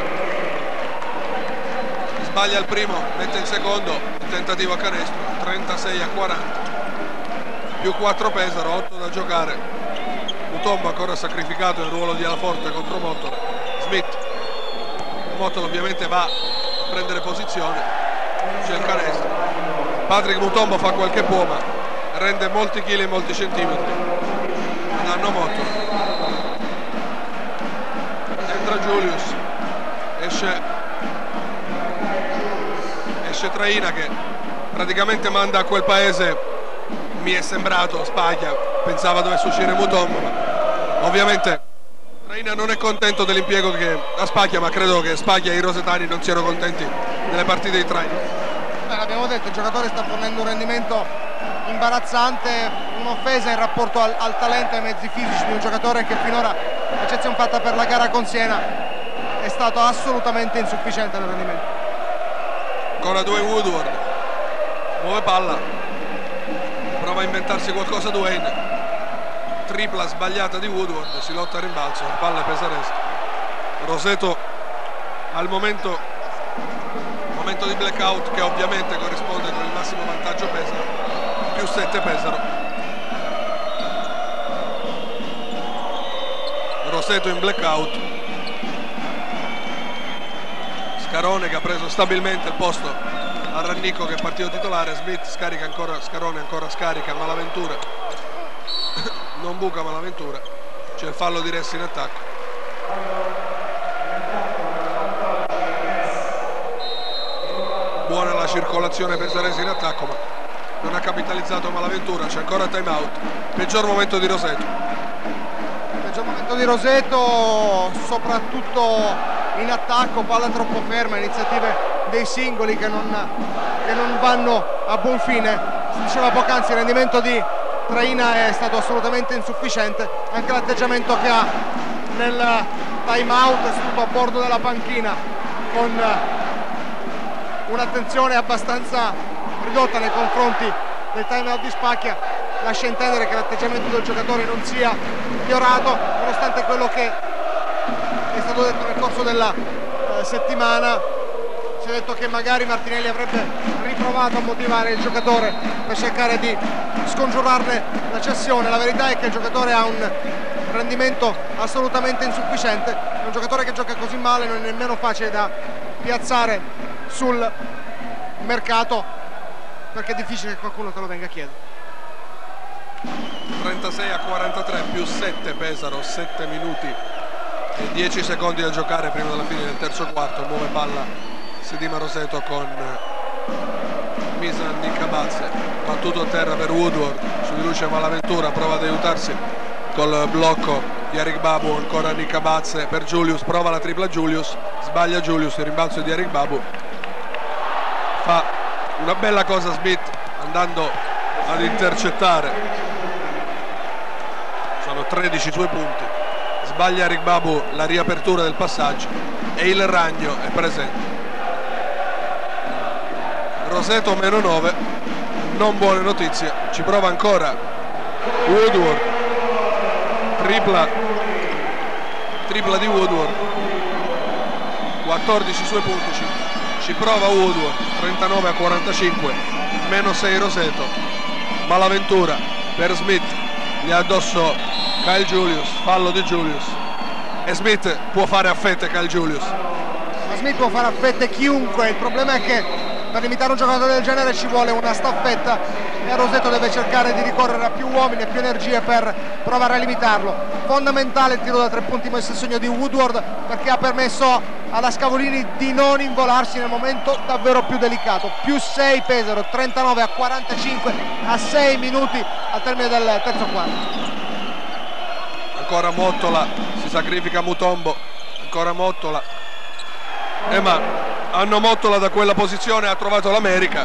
Sbaglia il primo, mette il secondo, il tentativo a canestro. 36-40, più 4 Pesaro, 8 da giocare. Mutombo ancora sacrificato in ruolo di alaforte contro Mottola. Smith, Mottola ovviamente va a prendere posizione, c'è il canestro. Patrick Mutombo fa quel che può, ma rende molti chili e molti centimetri. Danno Mottola, entra Julius, esce Traina che praticamente manda a quel paese, mi è sembrato, Spaglia, pensava dovesse uscire Mutombo, ma ovviamente Traina non è contento dell'impiego che ha Spaglia, ma credo che Spaglia e i rosetani non siano contenti delle partite di Traina. L'abbiamo detto, il giocatore sta fornendo un rendimento imbarazzante, un'offesa in rapporto al talento e ai mezzi fisici di un giocatore che finora, eccezione fatta per la gara con Siena, è stato assolutamente insufficiente nel rendimento. Ancora 2 Woodward, muove palla, prova a inventarsi qualcosa Dwayne, tripla sbagliata di Woodward, si lotta a rimbalzo, palla pesarese. Roseto al momento di blackout, che ovviamente corrisponde con il massimo vantaggio Pesaro, più 7 Pesaro. Roseto in blackout, Scarone che ha preso stabilmente il posto a Rannicco che è partito titolare. Smith scarica ancora, Scarone ancora scarica, Malaventura non buca Malaventura, c'è il fallo di Ressi in attacco. Buona la circolazione pesarese in attacco, ma non ha capitalizzato Malaventura, c'è ancora time out. Peggior momento di Roseto. Peggior momento di Roseto, soprattutto in attacco, palla troppo ferma, iniziative dei singoli che non vanno a buon fine. Si diceva poc'anzi, il rendimento di Traina è stato assolutamente insufficiente, anche l'atteggiamento che ha nel time out, è seduto a bordo della panchina con un'attenzione abbastanza ridotta nei confronti del time out di Spacchia, lascia intendere che l'atteggiamento del giocatore non sia migliorato, nonostante quello che è stato detto nel corso della settimana. Si è detto che magari Martinelli avrebbe riprovato a motivare il giocatore per cercare di scongiurarne la cessione. La verità è che il giocatore ha un rendimento assolutamente insufficiente, è un giocatore che gioca così male, non è nemmeno facile da piazzare sul mercato, perché è difficile che qualcuno te lo venga a chiedere. 36-43 più 7 Pesaro, 7 minuti e 10 secondi da giocare prima della fine del terzo quarto. Muove palla Sedima Roseto con Misan Nicabazze, battuto a terra per Woodward, su di lui c'è Malaventura, prova ad aiutarsi col blocco di Eric Babu, ancora Nicabazze per Julius, prova la tripla Julius, sbaglia Julius, il rimbalzo di Eric Babu. Fa una bella cosa Smith andando ad intercettare, sono 13 suoi punti, sbaglia Eric Babu la riapertura del passaggio e il ragno è presente. Roseto meno 9, non buone notizie, ci prova ancora Woodward, tripla di Woodward, 14 suoi punti, ci prova Woodward, 39-45, meno 6 Roseto. Malaventura per Smith, gli ha addosso Kyle Julius, fallo di Julius, e Smith può fare a fette Kyle Julius. Ma Smith può fare a fette chiunque, il problema è che per limitare un giocatore del genere ci vuole una staffetta e Roseto deve cercare di ricorrere a più uomini e più energie per provare a limitarlo. Fondamentale il tiro da 3 punti messo in segno di Woodward, perché ha permesso alla Scavolini di non involarsi nel momento davvero più delicato. Più 6 Pesaro, 39-45 a 6 minuti al termine del terzo quarto. Ancora Mottola, si sacrifica Mutombo, ancora Mottola, ma hanno Mottola da quella posizione, ha trovato l'America,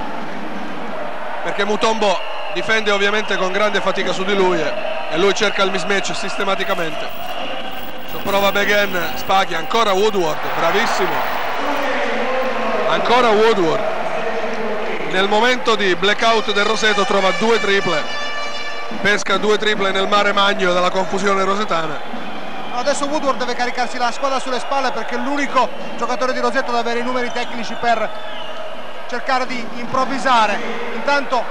perché Mutombo difende ovviamente con grande fatica su di lui e lui cerca il mismatch sistematicamente. Prova Beghen, Spacchia, ancora Woodward, bravissimo, ancora Woodward. Nel momento di blackout del Roseto trova 2 triple, pesca 2 triple nel mare magno della confusione rosetana. Adesso Woodward deve caricarsi la squadra sulle spalle, perché è l'unico giocatore di Roseto ad avere i numeri tecnici per cercare di improvvisare. Intanto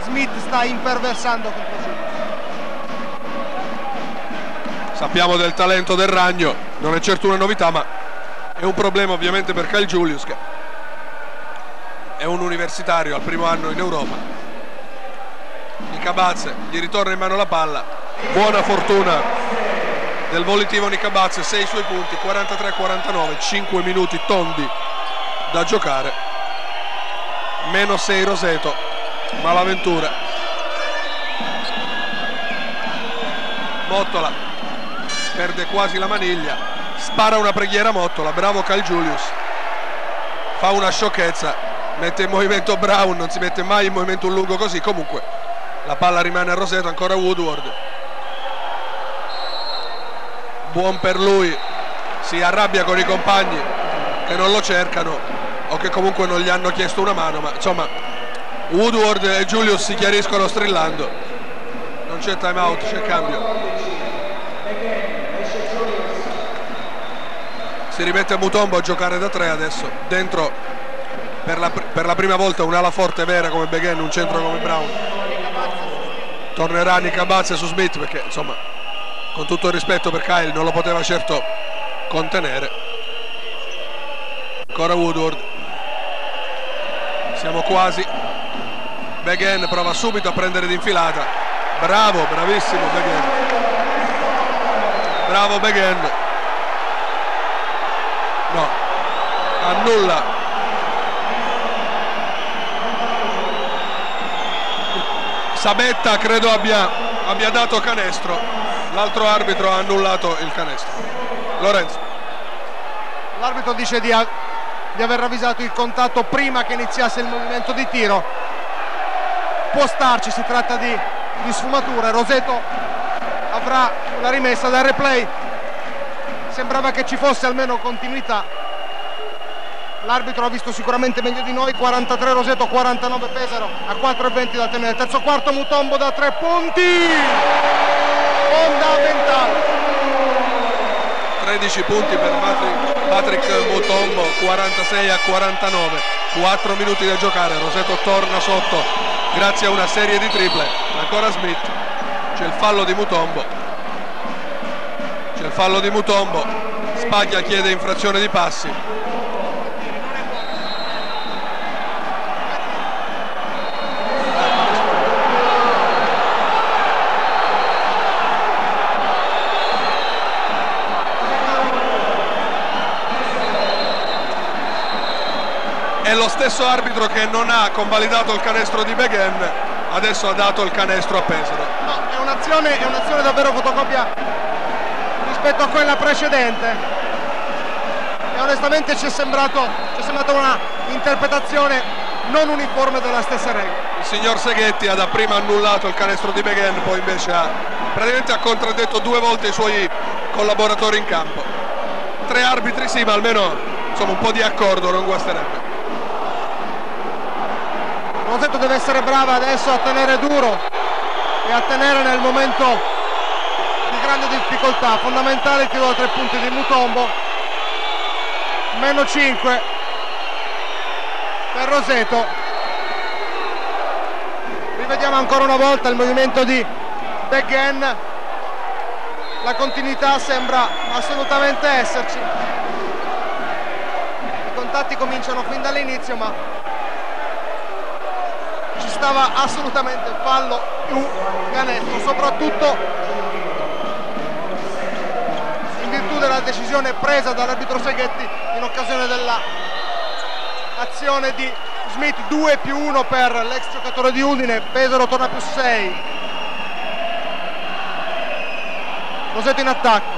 Smith sta imperversando contro Giulio. Sappiamo del talento del ragno, non è certo una novità, ma è un problema ovviamente per Kyle Julius, che è un universitario al primo anno in Europa. Nicabazze gli ritorna in mano la palla, buona fortuna del volitivo Nicabazze, 6 suoi punti, 43-49, 5 minuti tondi da giocare, meno 6 Roseto. Malaventura, Mottola perde quasi la maniglia, spara una preghiera Mottola, bravo Kyle Julius, fa una sciocchezza, mette in movimento Brown, non si mette mai in movimento un lungo così. Comunque la palla rimane a Roseto, ancora Woodward, buon per lui, si arrabbia con i compagni che non lo cercano o che comunque non gli hanno chiesto una mano, ma insomma Woodward e Julius si chiariscono strillando, non c'è time out, c'è cambio. Si rimette Mutombo a giocare da 3 adesso, dentro per la prima volta un'ala forte vera come Beghen, un centro come Brown. Tornerà Nicabazze su Smith perché insomma, con tutto il rispetto per Kyle, non lo poteva certo contenere. Ancora Woodward, siamo quasi. Beghen prova subito a prendere d'infilata, bravo, bravissimo Beghen, bravo Beghen. No, annulla. Sabetta credo abbia dato canestro, l'altro arbitro ha annullato il canestro. Lorenzo. L'arbitro dice di aver ravvisato il contatto prima che iniziasse il movimento di tiro. Può starci, si tratta di sfumature. Roseto avrà una rimessa dal replay. Sembrava che ci fosse almeno continuità. L'arbitro ha visto sicuramente meglio di noi. 43 Roseto, 49 Pesaro, a 4:20 da termine del terzo quarto. Mutombo da 3 punti, fondamentale. 13 punti per Patrick Mutombo, 46-49, 4 minuti da giocare. Roseto torna sotto grazie a una serie di triple. Ancora Smith, c'è il fallo di Mutombo. Spaglia chiede infrazione di passi. È lo stesso arbitro che non ha convalidato il canestro di Beghen, adesso ha dato il canestro a Pesaro. No, è un'azione davvero fotocopia rispetto a quella precedente, e onestamente ci è sembrata una interpretazione non uniforme della stessa regola. Il signor Seghetti ha dapprima annullato il canestro di Beghen, poi invece ha contraddetto 2 volte i suoi collaboratori in campo. 3 arbitri sì, ma almeno insomma un po' di accordo non guasterebbe. Roseto deve essere brava adesso a tenere duro e a tenere nel momento di grande difficoltà. Fondamentale il tiro da 3 punti di Mutombo. -5 per Roseto. Rivediamo ancora una volta il movimento di Beghen. La continuità sembra assolutamente esserci. I contatti cominciano fin dall'inizio, ma ci stava assolutamente fallo più canestro, soprattutto in virtù della decisione presa dall'arbitro Seghetti in occasione dell'azione di Smith. 2+1 per l'ex giocatore di Udine. Pesaro torna +6. Roseto in attacco.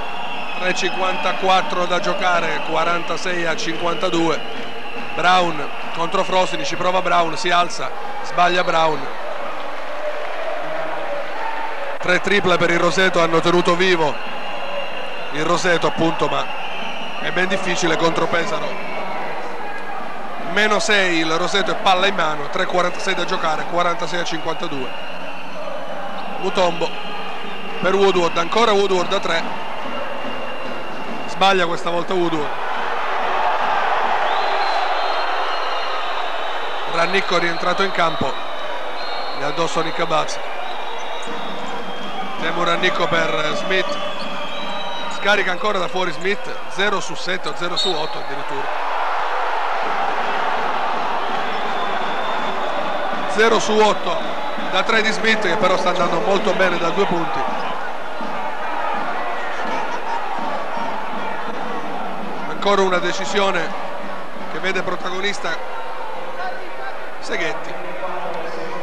3:54 da giocare, 46-52. Brown contro Frosini, ci prova Brown, si alza, sbaglia Brown. 3 triple per il Roseto hanno tenuto vivo il Roseto appunto, ma è ben difficile contro Pesaro. -6 il Roseto e palla in mano. 3:46 da giocare, 46-52. Mutombo per Woodward, ancora Woodward da 3, sbaglia questa volta Woodward. Rannicco è rientrato in campo, gli addosso a Nicabazze. Temo Rannicco per Smith, scarica ancora da fuori Smith. 0 su 7 o 0 su 8 addirittura. 0 su 8 da 3 di Smith, che però sta andando molto bene da 2 punti. Ancora una decisione che vede protagonista Seghetti,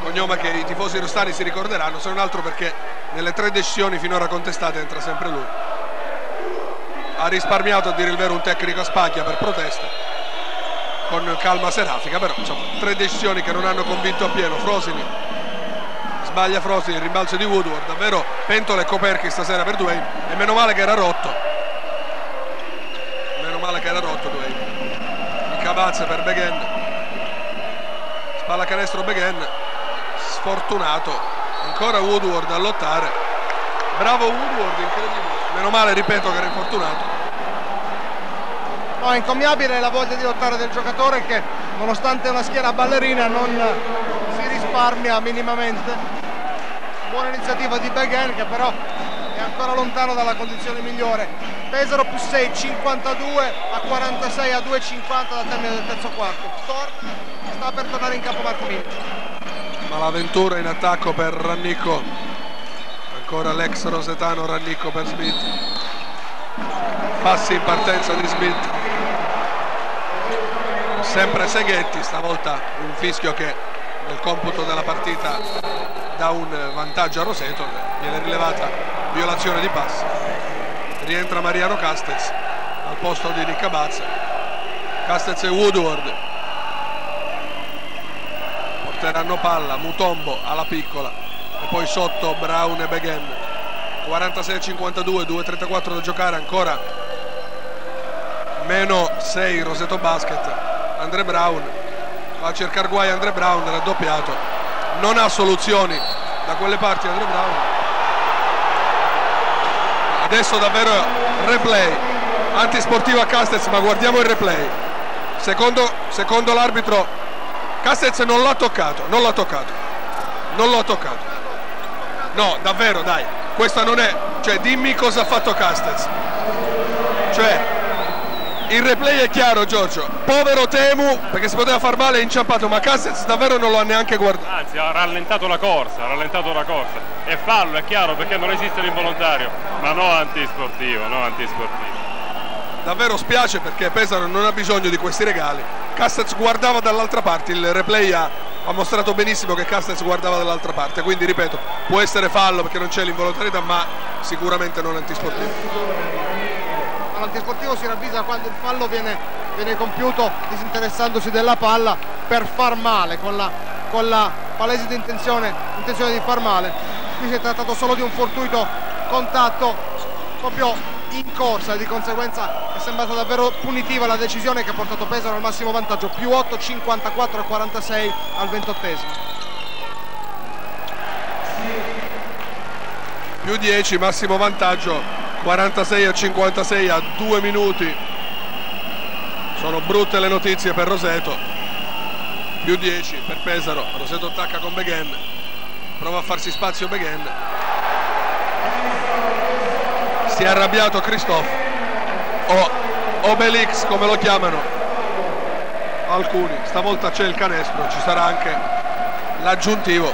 cognome che i tifosi rostani si ricorderanno, se non altro perché nelle 3 decisioni finora contestate entra sempre lui. Ha risparmiato a dire il vero un tecnico a Spagna per protesta, con calma serafica, però insomma 3 decisioni che non hanno convinto appieno. Frosini, sbaglia Frosini, il rimbalzo di Woodward, davvero pentole e coperchi stasera per Duane, e meno male che era rotto, Duane. Nicabazze per Beghen, palla canestro Beghen, sfortunato, Ancora Woodward a lottare, bravo Woodward, incredibile, meno male, ripeto, che era infortunato. No, è incommiabile la voglia di lottare del giocatore che nonostante una schiera ballerina non si risparmia minimamente. Buona iniziativa di Beghen che però è ancora lontano dalla condizione migliore. Pesaro più 6, 52 a 46 a 2,50 dal termine del terzo quarto. Sta per tornare in campo Marco Milic. Malavventura in attacco per Rannicco, ancora l'ex rosetano Rannicco per Smith, passi in partenza di Smith, sempre Seghetti, stavolta un fischio che nel computo della partita dà un vantaggio a Roseto, viene rilevata violazione di pass, rientra Mariano Castez al posto di Nick Abazza. Castez e Woodward porteranno palla, Mutombo alla piccola e poi sotto Brown e Beghen. 46-52, 2:34 da giocare, ancora -6 Roseto Basket. Andre Brown va a cercare guai, Andre Brown raddoppiato, non ha soluzioni da quelle parti Andre Brown. Adesso davvero replay antisportivo a Castez, ma guardiamo il replay. Secondo l'arbitro Castez non l'ha toccato, non l'ha toccato. No, davvero, dai, questa non è, cioè dimmi cosa ha fatto Castez. Cioè il replay è chiaro, Giorgio, povero Temu, perché si poteva far male, è inciampato, ma Castez davvero non lo ha neanche guardato. Anzi, ha rallentato la corsa. È fallo, è chiaro, perché non esiste l'involontario, ma no antisportivo. Davvero spiace, perché Pesaro non ha bisogno di questi regali. Castez guardava dall'altra parte, il replay ha mostrato benissimo che Castez guardava dall'altra parte, quindi ripeto, può essere fallo perché non c'è l'involontarietà, ma sicuramente non antisportivo. L'antisportivo si ravvisa quando il fallo viene compiuto disinteressandosi della palla per far male, con la palese intenzione di far male. Qui si è trattato solo di un fortuito contatto proprio in corsa e di conseguenza è sembrata davvero punitiva la decisione che ha portato Pesaro al massimo vantaggio, più 8, 54 a 46 al 28esimo. Più 10, massimo vantaggio, 46 a 56 a 2 minuti. Sono brutte le notizie per Roseto. Più 10 per Pesaro, Roseto attacca con Beghen, prova a farsi spazio Beghen, si è arrabbiato Christophe o Obelix come lo chiamano alcuni, stavolta c'è il canestro, ci sarà anche l'aggiuntivo.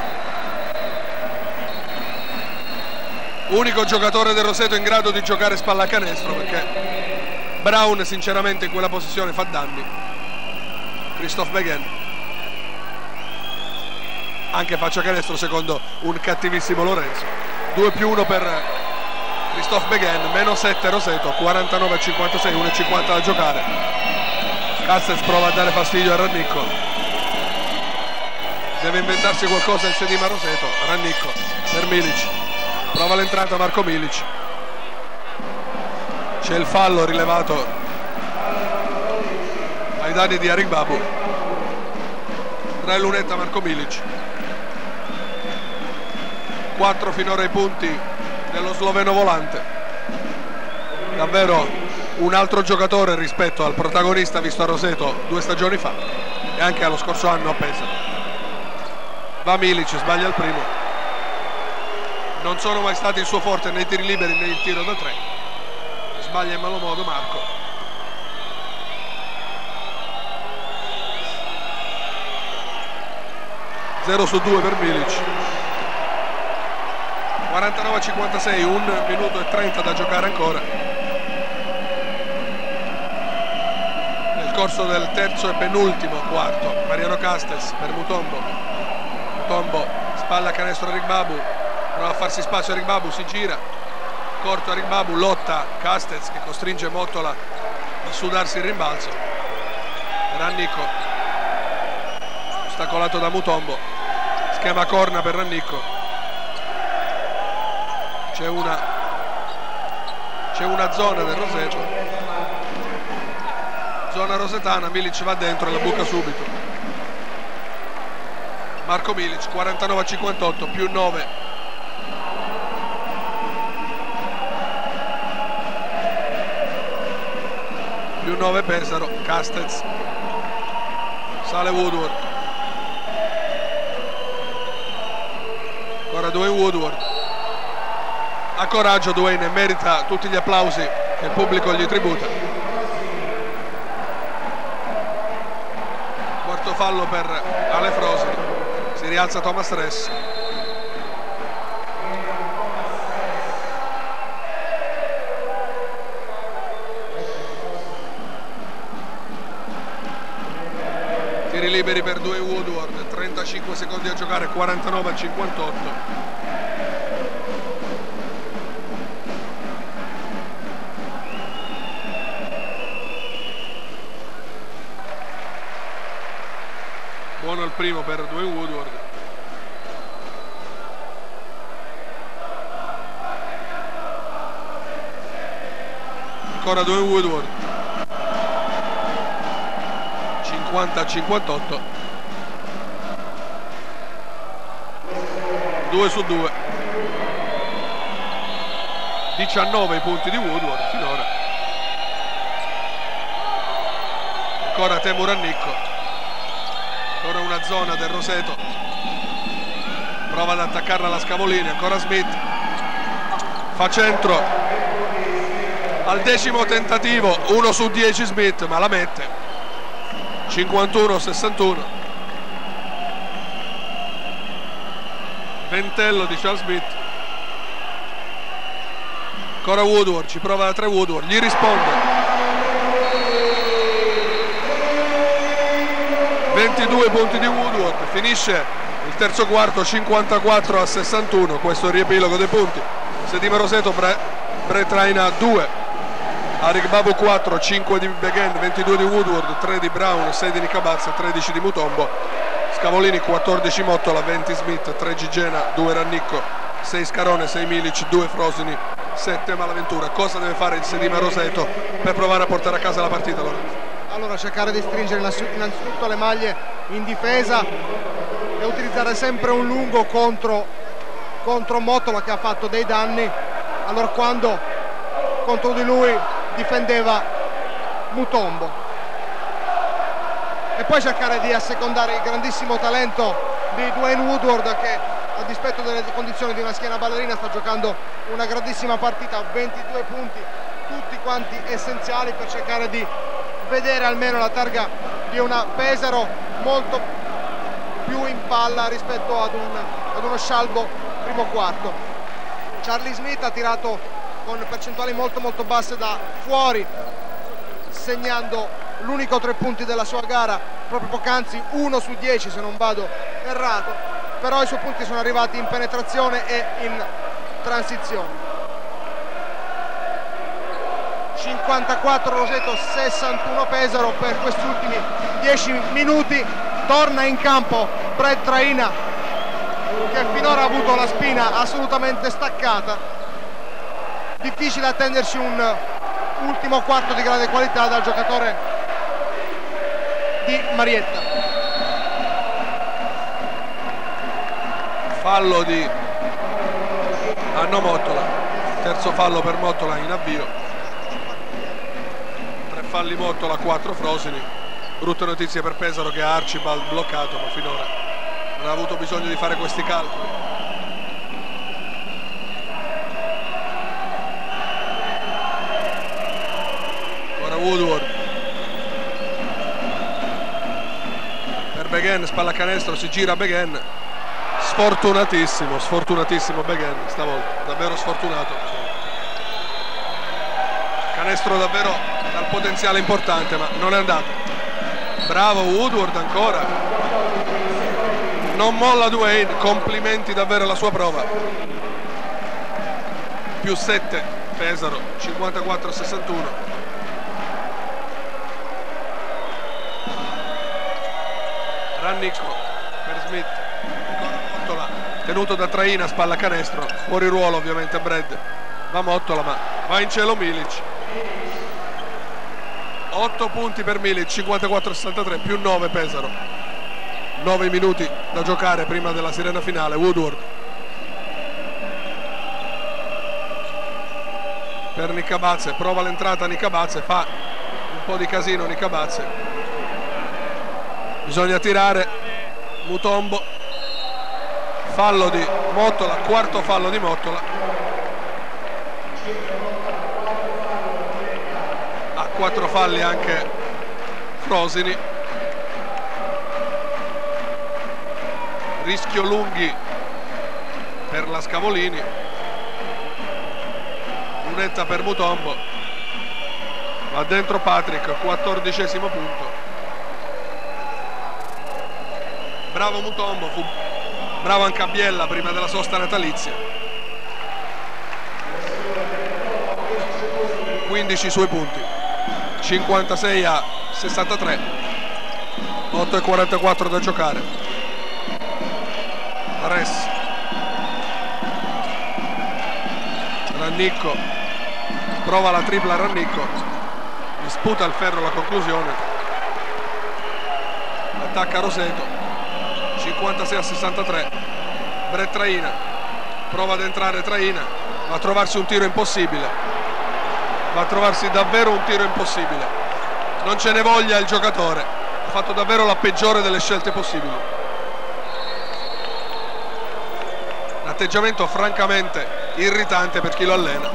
Unico giocatore del Roseto in grado di giocare spallacanestro, perché Brown sinceramente in quella posizione fa danni. Christophe Beghen anche faccia canestro secondo un cattivissimo Lorenzo. 2+1 per Christophe Beghen, -7 Roseto, 49 a 56, 1,50 da giocare. Castez prova a dare fastidio a Rannicco, deve inventarsi qualcosa il sedima Roseto. Rannicco per Milic, prova l'entrata Marco Milic, c'è il fallo rilevato ai danni di Arik Babu. Tra lunetta Marco Milic, 4 finora i punti dello sloveno volante, davvero un altro giocatore rispetto al protagonista visto a Roseto 2 stagioni fa e anche allo scorso anno a Pesaro. Va Milic, sbaglia il primo, non sono mai stati il suo forte nei tiri liberi né il tiro da 3, sbaglia in malo modo Marco. Zero su 2 per Milic. 49 a 56, 1 minuto e 30 da giocare ancora. Nel corso del terzo e penultimo quarto, Mariano Castez per Mutombo. Mutombo spalla canestro a Arik Babu, prova a farsi spazio a Arik Babu, si gira, corto Arik Babu, lotta Castez che costringe Mottola a sudarsi il rimbalzo. Rannicco ostacolato da Mutombo, schema corna per Rannicco. C'è una zona del Roseto, zona rosetana, Milic va dentro e la buca subito. Marco Milic, 49-58, più 9. Più 9 Pesaro, Castells, sale Woodward, ancora Dwayne Woodward, ha coraggio Dwayne e merita tutti gli applausi che il pubblico gli tributa. Quarto fallo per Ale Frosin, si rialza Thomas Ress. Tiri liberi per Dwayne Woodward, 35 secondi a giocare, 49-58. Buono il primo per Dwayne Woodward. Ancora Dwayne Woodward. 50-58, 2 su 2, 19 i punti di Woodward finora. Ancora Teemu Rannikko, ancora una zona del Roseto, prova ad attaccarla alla Scavolini, ancora Smith, fa centro al 10° tentativo, 1 su 10 Smith, ma la mette. 51-61, ventello di Charles Smith. Ancora Woodward, ci prova da 3 Woodward, gli risponde. 22 punti di Woodward, finisce il terzo quarto 54-61, questo è il riepilogo dei punti. Sedima Roseto, Brett Raina 2, Arik Babu 4, 5 di Beghen, 22 di Woodward, 3 di Brown, 6 di Nicabazza, 13 di Mutombo. Scavolini 14 Mottola, 20 Smith, 3 Gigena, 2 Rannicco, 6 Scarone, 6 Milic, 2 Frosini, 7 Malaventura. Cosa deve fare il Sedima Roseto per provare a portare a casa la partita, Lorenzo? Allora cercare di stringere innanzitutto le maglie in difesa e utilizzare sempre un lungo contro Mottola, che ha fatto dei danni allora quando contro di lui difendeva Mutombo, e poi cercare di assecondare il grandissimo talento di Dwayne Woodward, che a dispetto delle condizioni di una schiena ballerina sta giocando una grandissima partita, 22 punti tutti quanti essenziali per cercare di vedere almeno la targa di una Pesaro molto più in palla rispetto ad uno scialbo primo quarto. Charlie Smith ha tirato con percentuali molto basse da fuori, segnando l'unico 3 punti della sua gara proprio poc'anzi, 1 su 10 se non vado errato, però i suoi punti sono arrivati in penetrazione e in transizione. 54 Roseto, 61 Pesaro per questi ultimi 10 minuti. Torna in campo Brett Raina, che finora ha avuto la spina assolutamente staccata. Difficile attenderci un ultimo quarto di grande qualità dal giocatore di Marietta. Fallo di Anno Mottola, terzo fallo per Mottola in avvio. 3 falli Mottola, 4 Frosini. Brutte notizie per Pesaro, che ha Archibald bloccato, ma finora non ha avuto bisogno di fare questi calcoli. Woodward per Beghen, spallacanestro, si gira Beghen, sfortunatissimo Beghen stavolta, davvero sfortunato. Canestro davvero dal potenziale importante, ma non è andato. Bravo Woodward ancora, non molla Dwayne, complimenti davvero alla sua prova. Più 7 Pesaro, 54-61. Rannicco per Smith, Mottola tenuto da Traina, spalla canestro, fuori ruolo ovviamente Brad, va Mottola ma va in cielo Milic. 8 punti per Milic, 54-63, più 9 Pesaro. 9 minuti da giocare prima della sirena finale. Woodward per Nicabazze, prova l'entrata Nicabazze, fa un po' di casino Nicabazze, bisogna tirare. Mutombo, fallo di Mottola, quarto fallo di Mottola. Ha 4 falli anche Frosini. Rischio Lunghi per la Scavolini, lunetta per Mutombo, va dentro Patrick, 14° punto. Bravo Mutombo, fu bravo anche a Biella prima della sosta natalizia. 15 suoi punti, 56-63, 8:44 da giocare. Res, Rannicco, prova la tripla Rannicco, disputa il ferro la conclusione, attacca Roseto, 56-63. Brett Traina, prova ad entrare Traina, va a trovarsi un tiro impossibile, va a trovarsi davvero un tiro impossibile, non ce ne voglia il giocatore, ha fatto davvero la peggiore delle scelte possibili. Atteggiamento francamente irritante per chi lo allena.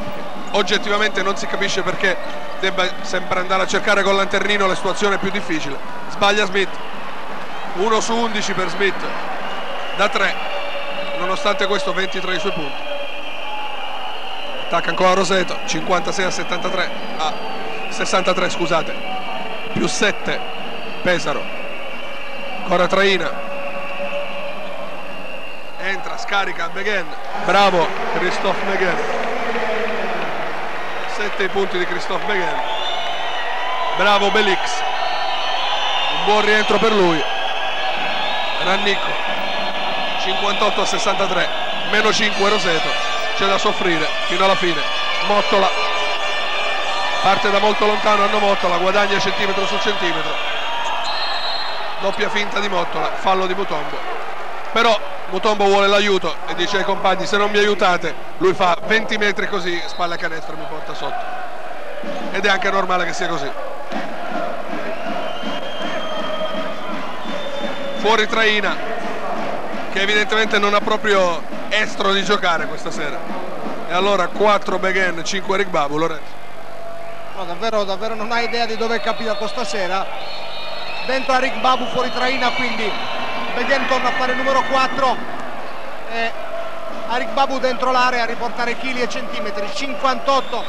Oggettivamente non si capisce perché debba sempre andare a cercare col lanternino la situazione più difficile. Sbaglia Smith, 1 su 11 per Smith da 3, nonostante questo 23 i suoi punti. Attacca ancora Roseto, 56-73 a 63, scusate, più 7 Pesaro. Ancora Traina, entra, scarica Beghen, bravo Christophe Beghen, 7 i punti di Christophe Beghen, bravo Belix, un buon rientro per lui. Rannicco, 58-63, meno 5 Roseto, c'è da soffrire fino alla fine. Mottola parte da molto lontano, Anno Mottola guadagna centimetro su centimetro, doppia finta di Mottola, fallo di Mutombo, però Mutombo vuole l'aiuto e dice ai compagni: se non mi aiutate, lui fa 20 metri così, spalla canestro e mi porta sotto, ed è anche normale che sia così. Fuori Traina, che evidentemente non ha proprio estro di giocare questa sera, e allora 4 Beghen, 5 Rick Babu. Lorenzo, no, davvero non ha idea di dove è capitato stasera. Dentro a Rick Babu, fuori Traina, quindi Beghen torna a fare il numero 4 e Arik Babu dentro l'area a riportare chili e centimetri. 58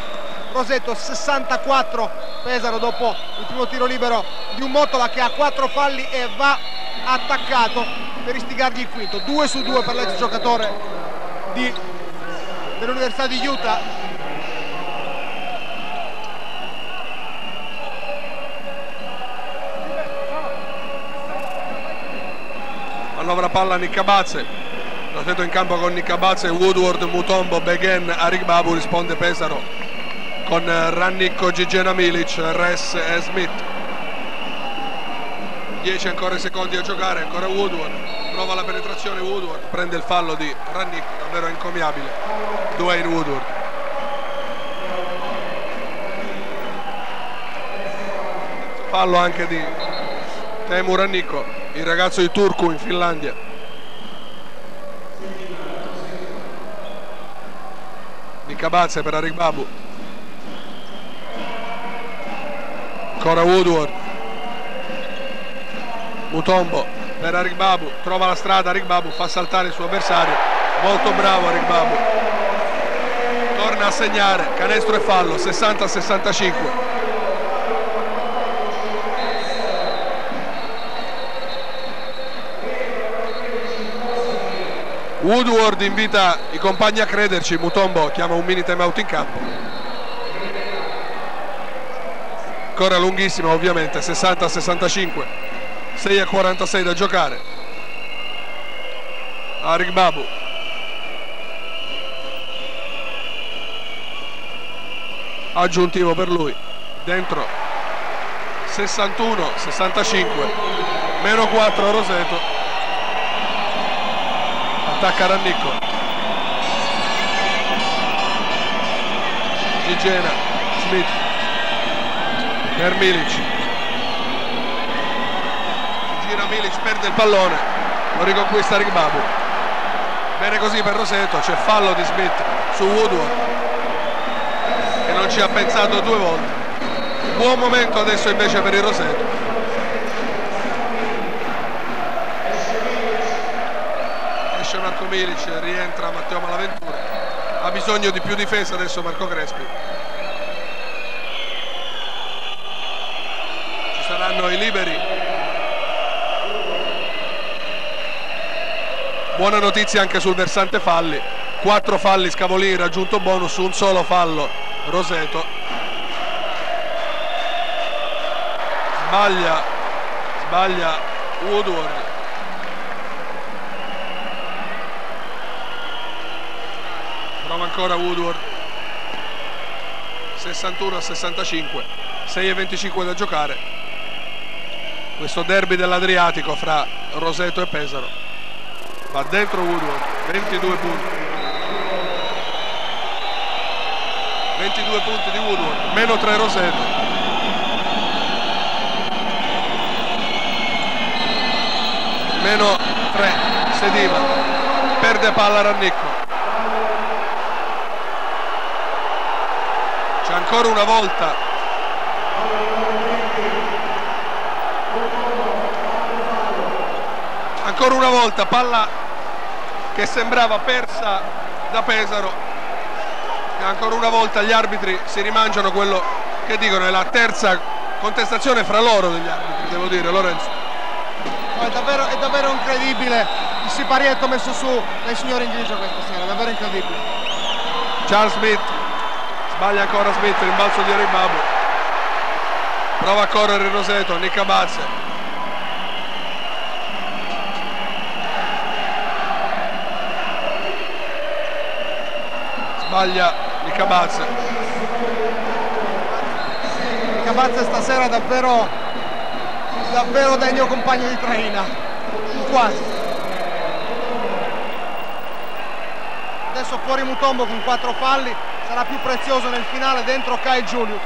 Roseto, 64 Pesaro dopo il primo tiro libero di un Mottola che ha 4 falli e va attaccato per istigargli il quinto. 2 su 2 per l'ex giocatore dell'Università di Utah. manovra palla Nicabazze, Roseto in campo con Nicabazze, Woodward, Mutombo, Beghen, Arik Babu. Risponde Pesaro con Rannicco, Gigena Milic, Res e Smith. 10 ancora secondi a giocare, ancora Woodward, prova la penetrazione Woodward, prende il fallo di Rannicco, davvero encomiabile, Dwayne Woodward. Fallo anche di Teemu Rannicco, il ragazzo di Turku in Finlandia. Nicabazze per Arik Babu, ancora Woodward, Mutombo per Arik Babu, trova la strada Arik Babu, fa saltare il suo avversario, molto bravo Arik Babu, torna a segnare, canestro e fallo, 60-65. Woodward invita i compagni a crederci, Mutombo chiama un mini time out in campo. Ancora lunghissima ovviamente, 60-65, 6:46 da giocare. Arik Babu, aggiuntivo per lui, dentro, 61-65, meno 4 Roseto. attacca Rannicco, Gigena, Smith per Milic, gira Milic, perde il pallone, lo riconquista Rigbabu. Bene così per Roseto, c'è fallo di Smith su Woodward che non ci ha pensato due volte. Buon momento adesso invece per il Roseto. Esce Marco Milic, rientra Matteo Malaventura, ha bisogno di più difesa adesso Marco Crespi. Ci saranno i liberi. Buona notizia anche sul versante falli, 4 falli Scavolini, raggiunto bonus, un solo fallo Roseto. Sbaglia Woodward. Prova ancora Woodward. 61-65, 6:25 da giocare. Questo derby dell'Adriatico fra Roseto e Pesaro. Va dentro Woodward, 22 punti. 22 punti di Woodward, meno 3 Roseto. Meno 3 Sedima, perde palla Rannicco. C'è ancora una volta palla che sembrava persa da Pesaro e ancora una volta gli arbitri si rimangiano quello che dicono. È la terza contestazione fra loro degli arbitri, devo dire, Lorenzo. È davvero incredibile il siparietto messo su dai signori in grigio questa sera, davvero incredibile. Charles Smith, sbaglia ancora Smith, rimbalzo di Rigbabu, prova a correre Roseto, Nicca Bazze, sbaglia Nicca Bazze. Nicca Bazze stasera davvero degno compagno di traina, quasi. Adesso fuori Mutombo con 4 falli, sarà più prezioso nel finale, dentro Kyle Julius.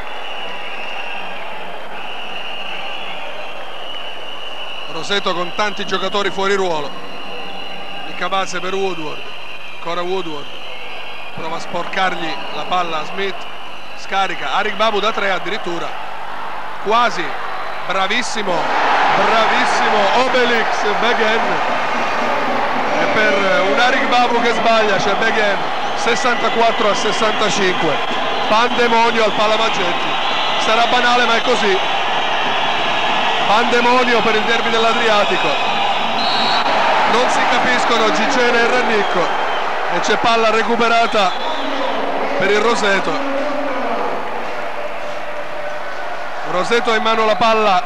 Roseto con tanti giocatori fuori ruolo. Nicca Bazze per Woodward, ancora Woodward, prova a sporcargli la palla a Smith, scarica Rigbabu da 3 addirittura, quasi. Bravissimo Obelix Begen, e per un Rigbabu che sbaglia c'è Begen. 64-65, pandemonio al Palamaggetti, sarà banale ma è così, pandemonio per il derby dell'Adriatico, non si capiscono Gigena e Rannicco e c'è palla recuperata per il Roseto. Roseto ha in mano la palla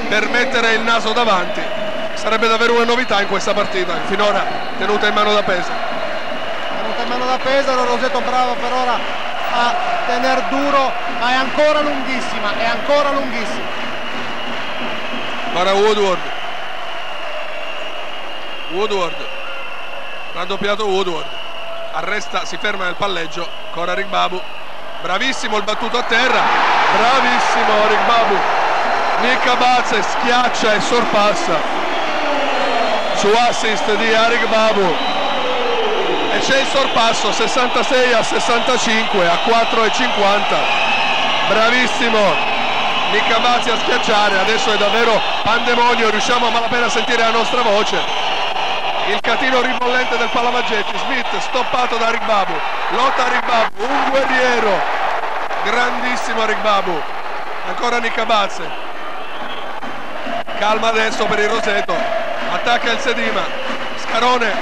per mettere il naso davanti, sarebbe davvero una novità in questa partita, finora tenuta in mano da Pesaro. Tenuta in mano da Pesaro, Roseto bravo per ora a tener duro, ma è ancora lunghissima, Ora Woodward, raddoppiato Woodward, arresta, si ferma nel palleggio, ancora Rigbabu, bravissimo il battuto a terra, bravissimo Rigbabu, Nicca Bazze schiaccia e sorpassa su assist di Rigbabu e c'è il sorpasso 66-65 a 4,50. Bravissimo Nicca Bazze a schiacciare, adesso è davvero pandemonio, riusciamo a malapena a sentire la nostra voce. Il catino ribollente del Palamaggetti, Smith stoppato da Rigbabu, lotta Rigbabu, un guerriero, grandissimo Rigbabu, ancora Nicca Bazze, calma adesso per il Roseto, attacca il Sedima, Scarone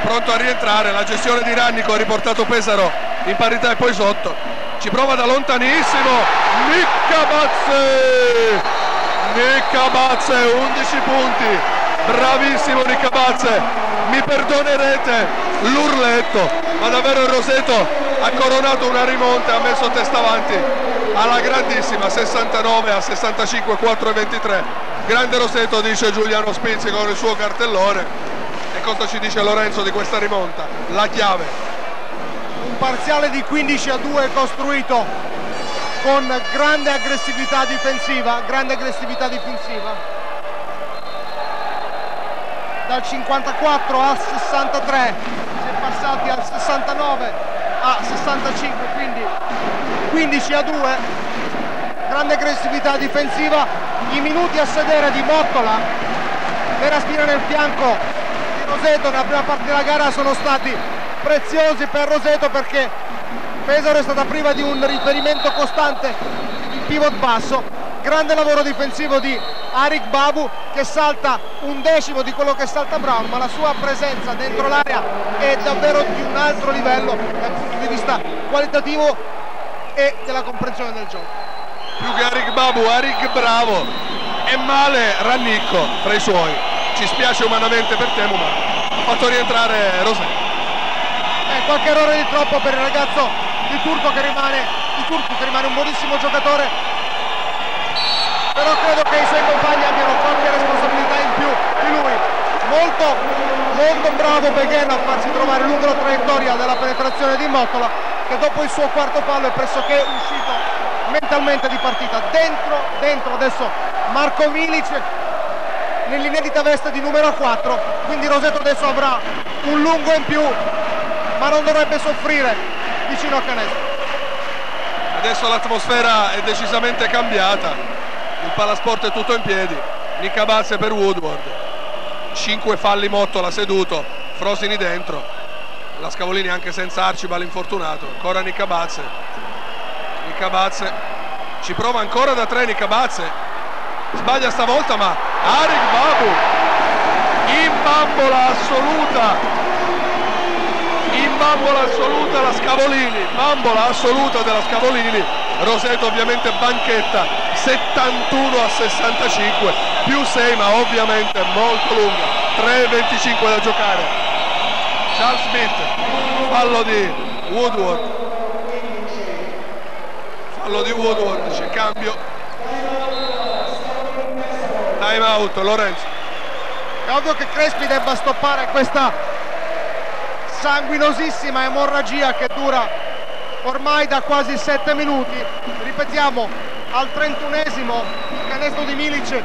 pronto a rientrare, la gestione di Rannicco ha riportato Pesaro in parità e poi sotto, ci prova da lontanissimo Nicca Bazze, 11 punti, bravissimo Nicca Bazze. Mi perdonerete l'urletto, ma davvero il Roseto ha coronato una rimonta e ha messo testa avanti alla grandissima 69-65, 4,23. Grande Roseto, dice Giuliano Spizzi con il suo cartellone. E cosa ci dice Lorenzo di questa rimonta? La chiave. Un parziale di 15-2 costruito con grande aggressività difensiva, dal 54 al 63, si è passati al 69 a 65, quindi 15-2, grande aggressività difensiva. I minuti a sedere di Mottola per Aspina nel fianco di Roseto nella prima parte della gara sono stati preziosi per Roseto, perché Pesaro è stata priva di un riferimento costante in pivot basso. Grande lavoro difensivo di Arik Babu, che salta un decimo di quello che salta Brown, ma la sua presenza dentro l'area è davvero di un altro livello dal punto di vista qualitativo e della comprensione del gioco. Più che Arik Babu, Arik bravo, e male Rannicco fra i suoi. Ci spiace umanamente per Temu, ma ha fatto rientrare Roseto. Qualche errore di troppo per il ragazzo di Turco che rimane un buonissimo giocatore, però credo che i suoi compagni abbiano qualche responsabilità in più di lui. Molto bravo Beghen a farsi trovare lungo la traiettoria della penetrazione di Mottola, che dopo il suo quarto fallo è pressoché uscito mentalmente di partita. Dentro adesso Marko Milic nell'inedita veste di numero 4, quindi Roseto adesso avrà un lungo in più, ma non dovrebbe soffrire vicino a canestro. Adesso l'atmosfera è decisamente cambiata, il Palasport è tutto in piedi. Nica Bazze per Woodward, 5 falli Mottola seduto, Frosini dentro, la Scavolini anche senza Archibald infortunato. Ancora Nica Bazze, ci prova ancora da 3 Nica Bazze, sbaglia stavolta, ma Arik Babu in bambola assoluta la Scavolini, bambola assoluta della Scavolini. Roseto ovviamente banchetta, 71 a 65, più 6, ma ovviamente molto lunga, 3:25 da giocare. Charles Smith, fallo di Woodward, c'è cambio, time out. Lorenzo, è ovvio che Crespi debba stoppare questa sanguinosissima emorragia che dura ormai da quasi 7 minuti. Ripetiamo, al 31esimo il canestro di Milic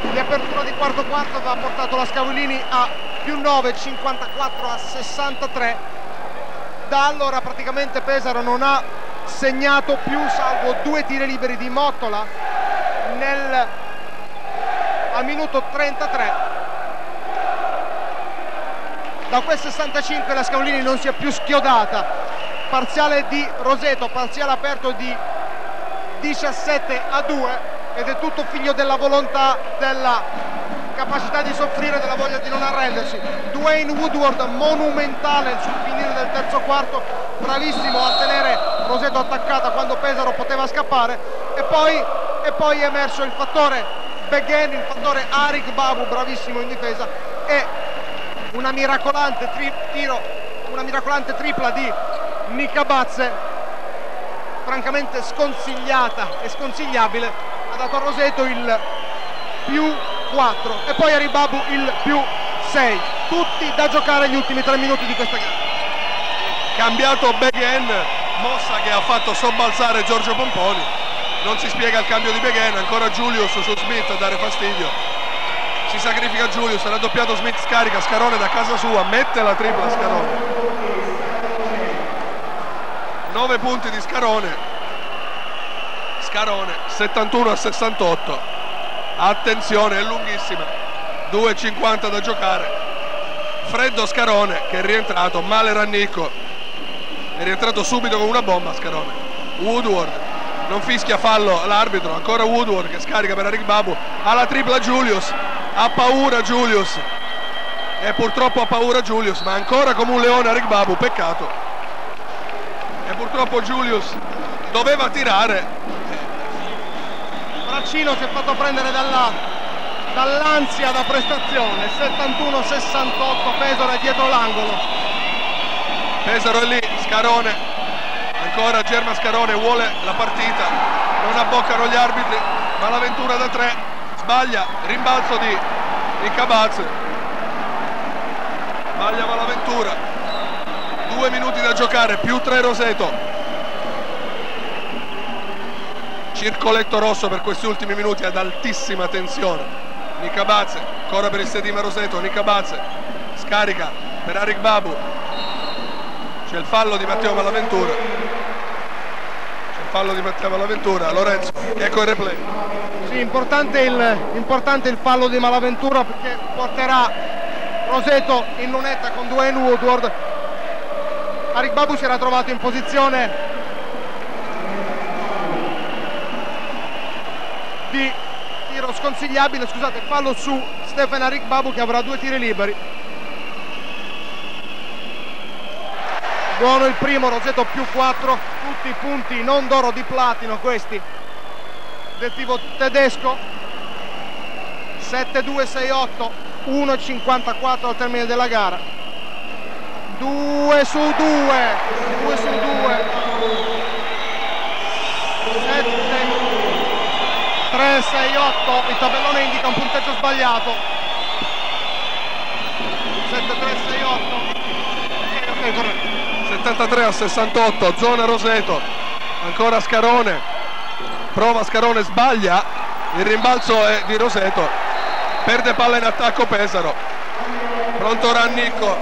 di apertura di quarto aveva portato la Scavolini a più 9, 54 a 63. Da allora praticamente Pesaro non ha segnato più, salvo 2 tiri liberi di Mottola al minuto 33. Da quel 65 la Scavolini non si è più schiodata. Parziale di Roseto, parziale aperto di 17-2, ed è tutto figlio della volontà, della capacità di soffrire, della voglia di non arrendersi. Dwayne Woodward monumentale sul finire del terzo quarto, bravissimo a tenere Roseto attaccata quando Pesaro poteva scappare, e poi è emerso il fattore Beghen, il fattore Arik Babu, bravissimo in difesa, e una miracolante tripla di Nica Bazze, francamente sconsigliata e sconsigliabile, ha dato a Roseto il più 4 e poi a Ribabu il più 6, tutti da giocare gli ultimi 3 minuti di questa gara. Cambiato Beghen, mossa che ha fatto sobbalzare Giorgio Pomponi. Non si spiega il cambio di Beghen, ancora Julius su Smith a dare fastidio. Si sacrifica Julius, raddoppiato Smith, scarica Scarone da casa sua, mette la tripla Scarone. 9 punti di Scarone, 71 a 68. Attenzione, è lunghissima, 2:50 da giocare. Freddo Scarone che è rientrato, male Rannicco, è rientrato subito con una bomba Scarone. Woodward, non fischia fallo l'arbitro, ancora Woodward che scarica per Arik Babu, alla tripla Julius, ha paura Julius, e purtroppo ha paura Julius, ma ancora come un leone Arik Babu, peccato, e purtroppo Julius doveva tirare. Braccino si è fatto prendere dall'ansia da prestazione. 71-68, Pesaro è dietro l'angolo. Pesaro è lì, Scarone, ancora Germa Scarone vuole la partita, non abboccano gli arbitri, ma l'avventura da 3 sbaglia, rimbalzo di Nica Bazze. Sbaglia Malaventura. 2 minuti da giocare, più 3 Roseto. Circoletto rosso per questi ultimi minuti ad altissima tensione. Nicabazze, ancora per il sedime Roseto. Nicabazze scarica per Arik Babu. C'è il fallo di Matteo Malaventura. Lorenzo, ecco il replay. Sì, importante il fallo di Malaventura, perché porterà Roseto in lunetta con Dwayne Woodward. Arik Babu si era trovato in posizione di tiro sconsigliabile, scusate, fallo su Stefan Arik Babu, che avrà 2 tiri liberi. Buono il primo, Roseto più 4, tutti i punti non d'oro di platino questi del pivot tedesco. 7-2, 6-8, 1,54 al termine della gara. 2 su 2, 2 su 2, 7, 3, 6, 8, il tabellone indica un punteggio sbagliato. 7, 3, 6, 8, ok, corretto. 73 a 68, zona Roseto, ancora Scarone, prova Scarone, sbaglia, il rimbalzo è di Roseto, perde palla in attacco Pesaro, pronto Rannicco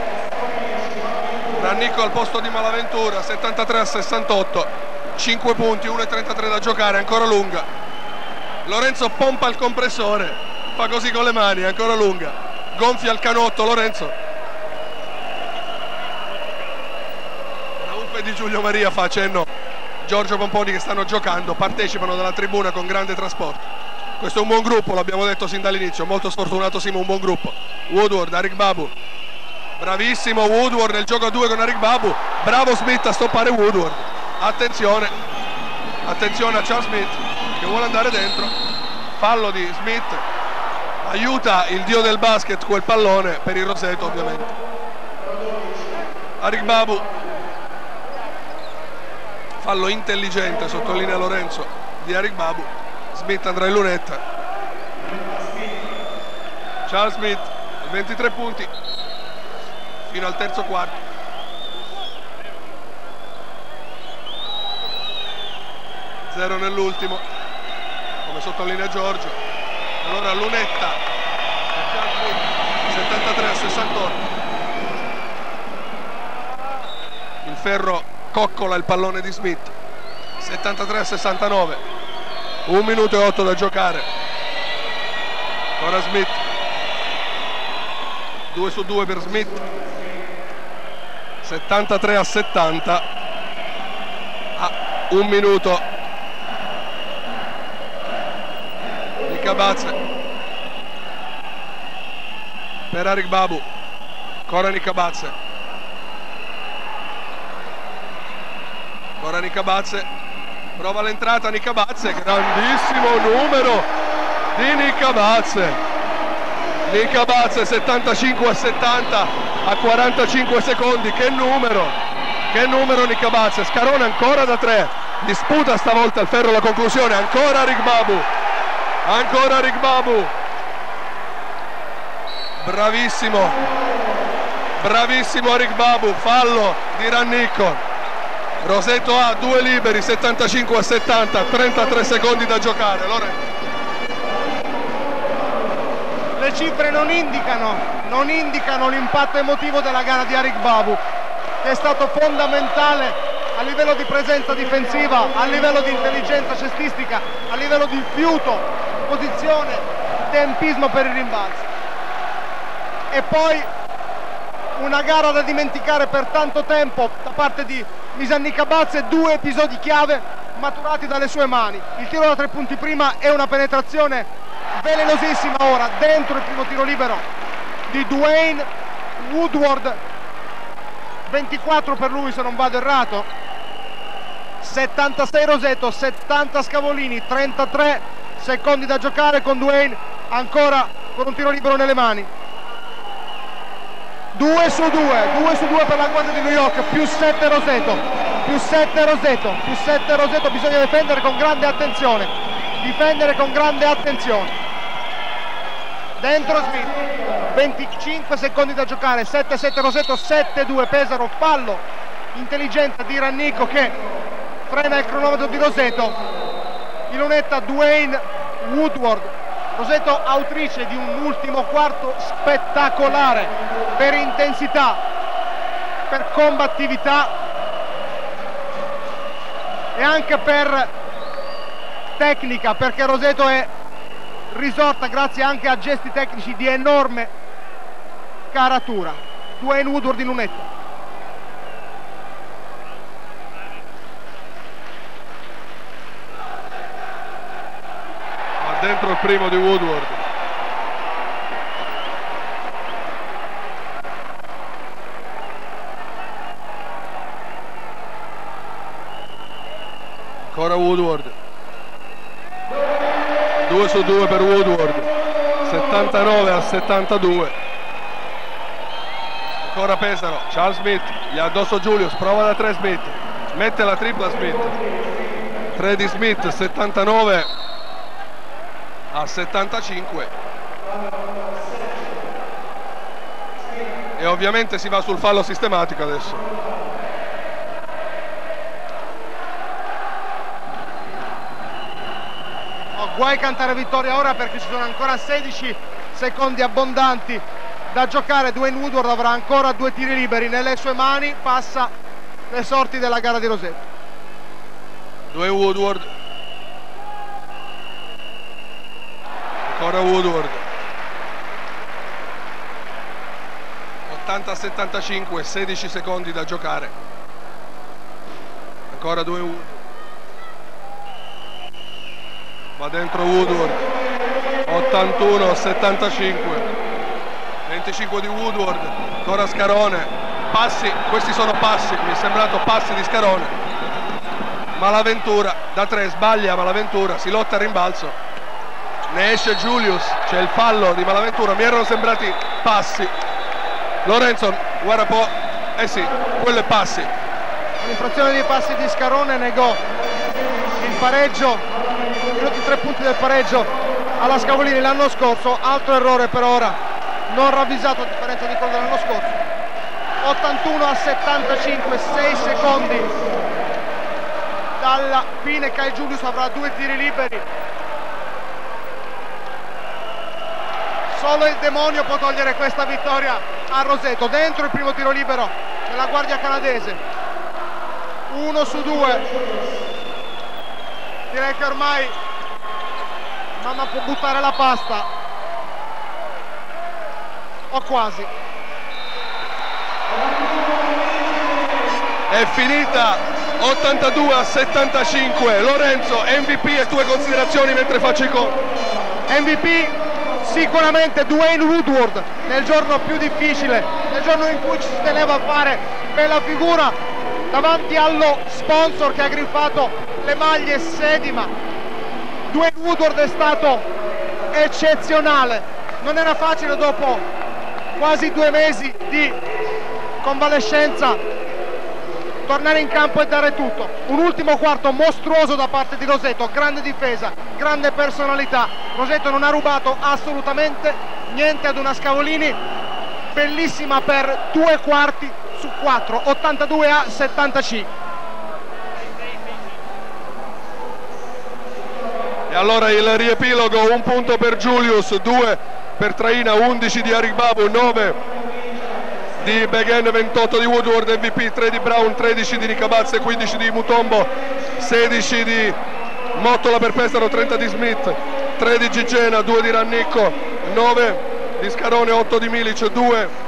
al posto di Malaventura. 73 a 68, 5 punti, 1,33 da giocare, ancora lunga. Lorenzo pompa il compressore, fa così con le mani, ancora lunga, gonfia il canotto Lorenzo. Di Giulio Maria fa cenno Giorgio Pomponi che stanno giocando, partecipano dalla tribuna con grande trasporto. Questo è un buon gruppo, l'abbiamo detto sin dall'inizio, molto sfortunato Simo, un buon gruppo. Woodward, Arik Babu, bravissimo Woodward nel gioco a 2 con Arik Babu, bravo Smith a stoppare Woodward. Attenzione a Charles Smith che vuole andare dentro, fallo di Smith, aiuta il dio del basket quel pallone per il Roseto ovviamente. Arik Babu, fallo intelligente, sottolinea Lorenzo, di Arik Babu. Smith andrà in lunetta. Charles Smith, 23 punti fino al terzo quarto. 0 nell'ultimo, come sottolinea Giorgio. Allora lunetta per Charles Smith, 73 a 68. Il ferro coccola il pallone di Smith. 73 a 69, 1 minuto e 8 da giocare. Ora Smith, 2 su 2 per Smith. 73 a 70, a 1 minuto. Nicabazze per Arik Babu, ancora Nicabazze. Ora Nicabazze, prova l'entrata Nicabazze, grandissimo numero di Nicabazze. Nicabazze 75 a 70 a 45 secondi, che numero Nicabazze. Scarone ancora da 3, disputa stavolta il ferro la conclusione, ancora Arik Babu, bravissimo Arik Babu, fallo di Rannicco. Roseto ha 2 liberi, 75 a 70, 33 secondi da giocare. Lorenzo. Le cifre non indicano l'impatto emotivo della gara di Arik Babu, che è stato fondamentale a livello di presenza difensiva, a livello di intelligenza cestistica, a livello di fiuto, posizione, tempismo per il rimbalzo. E poi una gara da dimenticare per tanto tempo da parte di Misan Nicabazze, 2 episodi chiave maturati dalle sue mani. Il tiro da 3 punti prima è una penetrazione velenosissima ora dentro il primo tiro libero di Dwayne Woodward, 24 per lui se non vado errato. 76 Roseto, 70 Scavolini, 33 secondi da giocare con Dwayne ancora con un tiro libero nelle mani. 2 su 2 per la guardia di New York, più 7 Roseto, bisogna difendere con grande attenzione, dentro Smith, 25 secondi da giocare, 7-7 Roseto, 7-2 Pesaro, fallo intelligente di Rannicco che frena il cronometro di Roseto. In lunetta Dwayne Woodward. Roseto autrice di un ultimo quarto spettacolare per intensità, per combattività e anche per tecnica, perché Roseto è risorta grazie anche a gesti tecnici di enorme caratura. Dwayne Woodward in lunetta. Dentro il primo di Woodward. Ancora Woodward. 2 su 2 per Woodward. 79-72. Ancora Pesaro. Charles Smith. Gli ha addosso Julius. Prova da 3 Smith. Mette la tripla Smith. 3 di Smith. 79-75. E ovviamente si va sul fallo sistematico adesso. Guai cantare vittoria ora perché ci sono ancora 16 secondi abbondanti da giocare. Dwayne Woodward avrà ancora 2 tiri liberi nelle sue mani, passa le sorti della gara di Roseto. Dwayne Woodward. Ancora Woodward. 80-75, 16 secondi da giocare. Ancora Dwayne Woodward. Va dentro Woodward. 81-75. 25 di Woodward. Ancora Scarone. Passi, questi sono passi, mi è sembrato passi di Scarone. Malaventura da 3 sbaglia Malaventura, si lotta a rimbalzo. Ne esce Julius, c'è il fallo di Malaventura, mi erano sembrati passi. Lorenzo, guarda un po', eh sì, quello è passi. L'infrazione dei passi di Scarone negò il pareggio, i 3 punti del pareggio alla Scavolini l'anno scorso, altro errore per ora, non ravvisato a differenza di quello dell'anno scorso. 81-75, 6 secondi dalla fine. Kai Julius avrà 2 tiri liberi. Solo il demonio può togliere questa vittoria a Roseto. Dentro il primo tiro libero della guardia canadese. 1 su 2. Direi che ormai mamma può buttare la pasta. O quasi. È finita 82-75. Lorenzo, MVP e tue considerazioni mentre faccio i conti. MVP sicuramente Dwayne Woodward nel giorno più difficile, nel giorno in cui ci si teneva a fare bella figura davanti allo sponsor che ha griffato le maglie Sedima. Dwayne Woodward è stato eccezionale, non era facile dopo quasi 2 mesi di convalescenza tornare in campo e dare tutto. Un ultimo quarto mostruoso da parte di Roseto, grande difesa, grande personalità. Roseto non ha rubato assolutamente niente ad una Scavolini bellissima per 2 quarti su 4, 82-75. E allora il riepilogo: 1 punto per Julius, 2 per Traina, 11 di Aribabu, 9 di Beghen, 28 di Woodward MVP, 3 di Brown, 13 di Ricabazze, 15 di Mutombo, 16 di Mottola per Pesaro, 30 di Smith, 3 di Gigena, 2 di Rannicco, 9 di Scarone, 8 di Milic, 2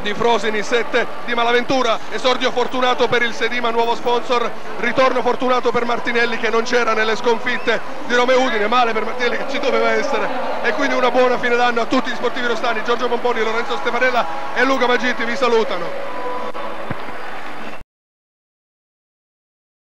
di Frosini, 7 di Malaventura. Esordio fortunato per il Sedima, nuovo sponsor, ritorno fortunato per Martinelli che non c'era nelle sconfitte di Roma e Udine, male per Martinelli che ci doveva essere, e quindi una buona fine d'anno a tutti gli sportivi rostani. Giorgio Pomponi, Lorenzo Stefanella e Luca Magitti vi salutano.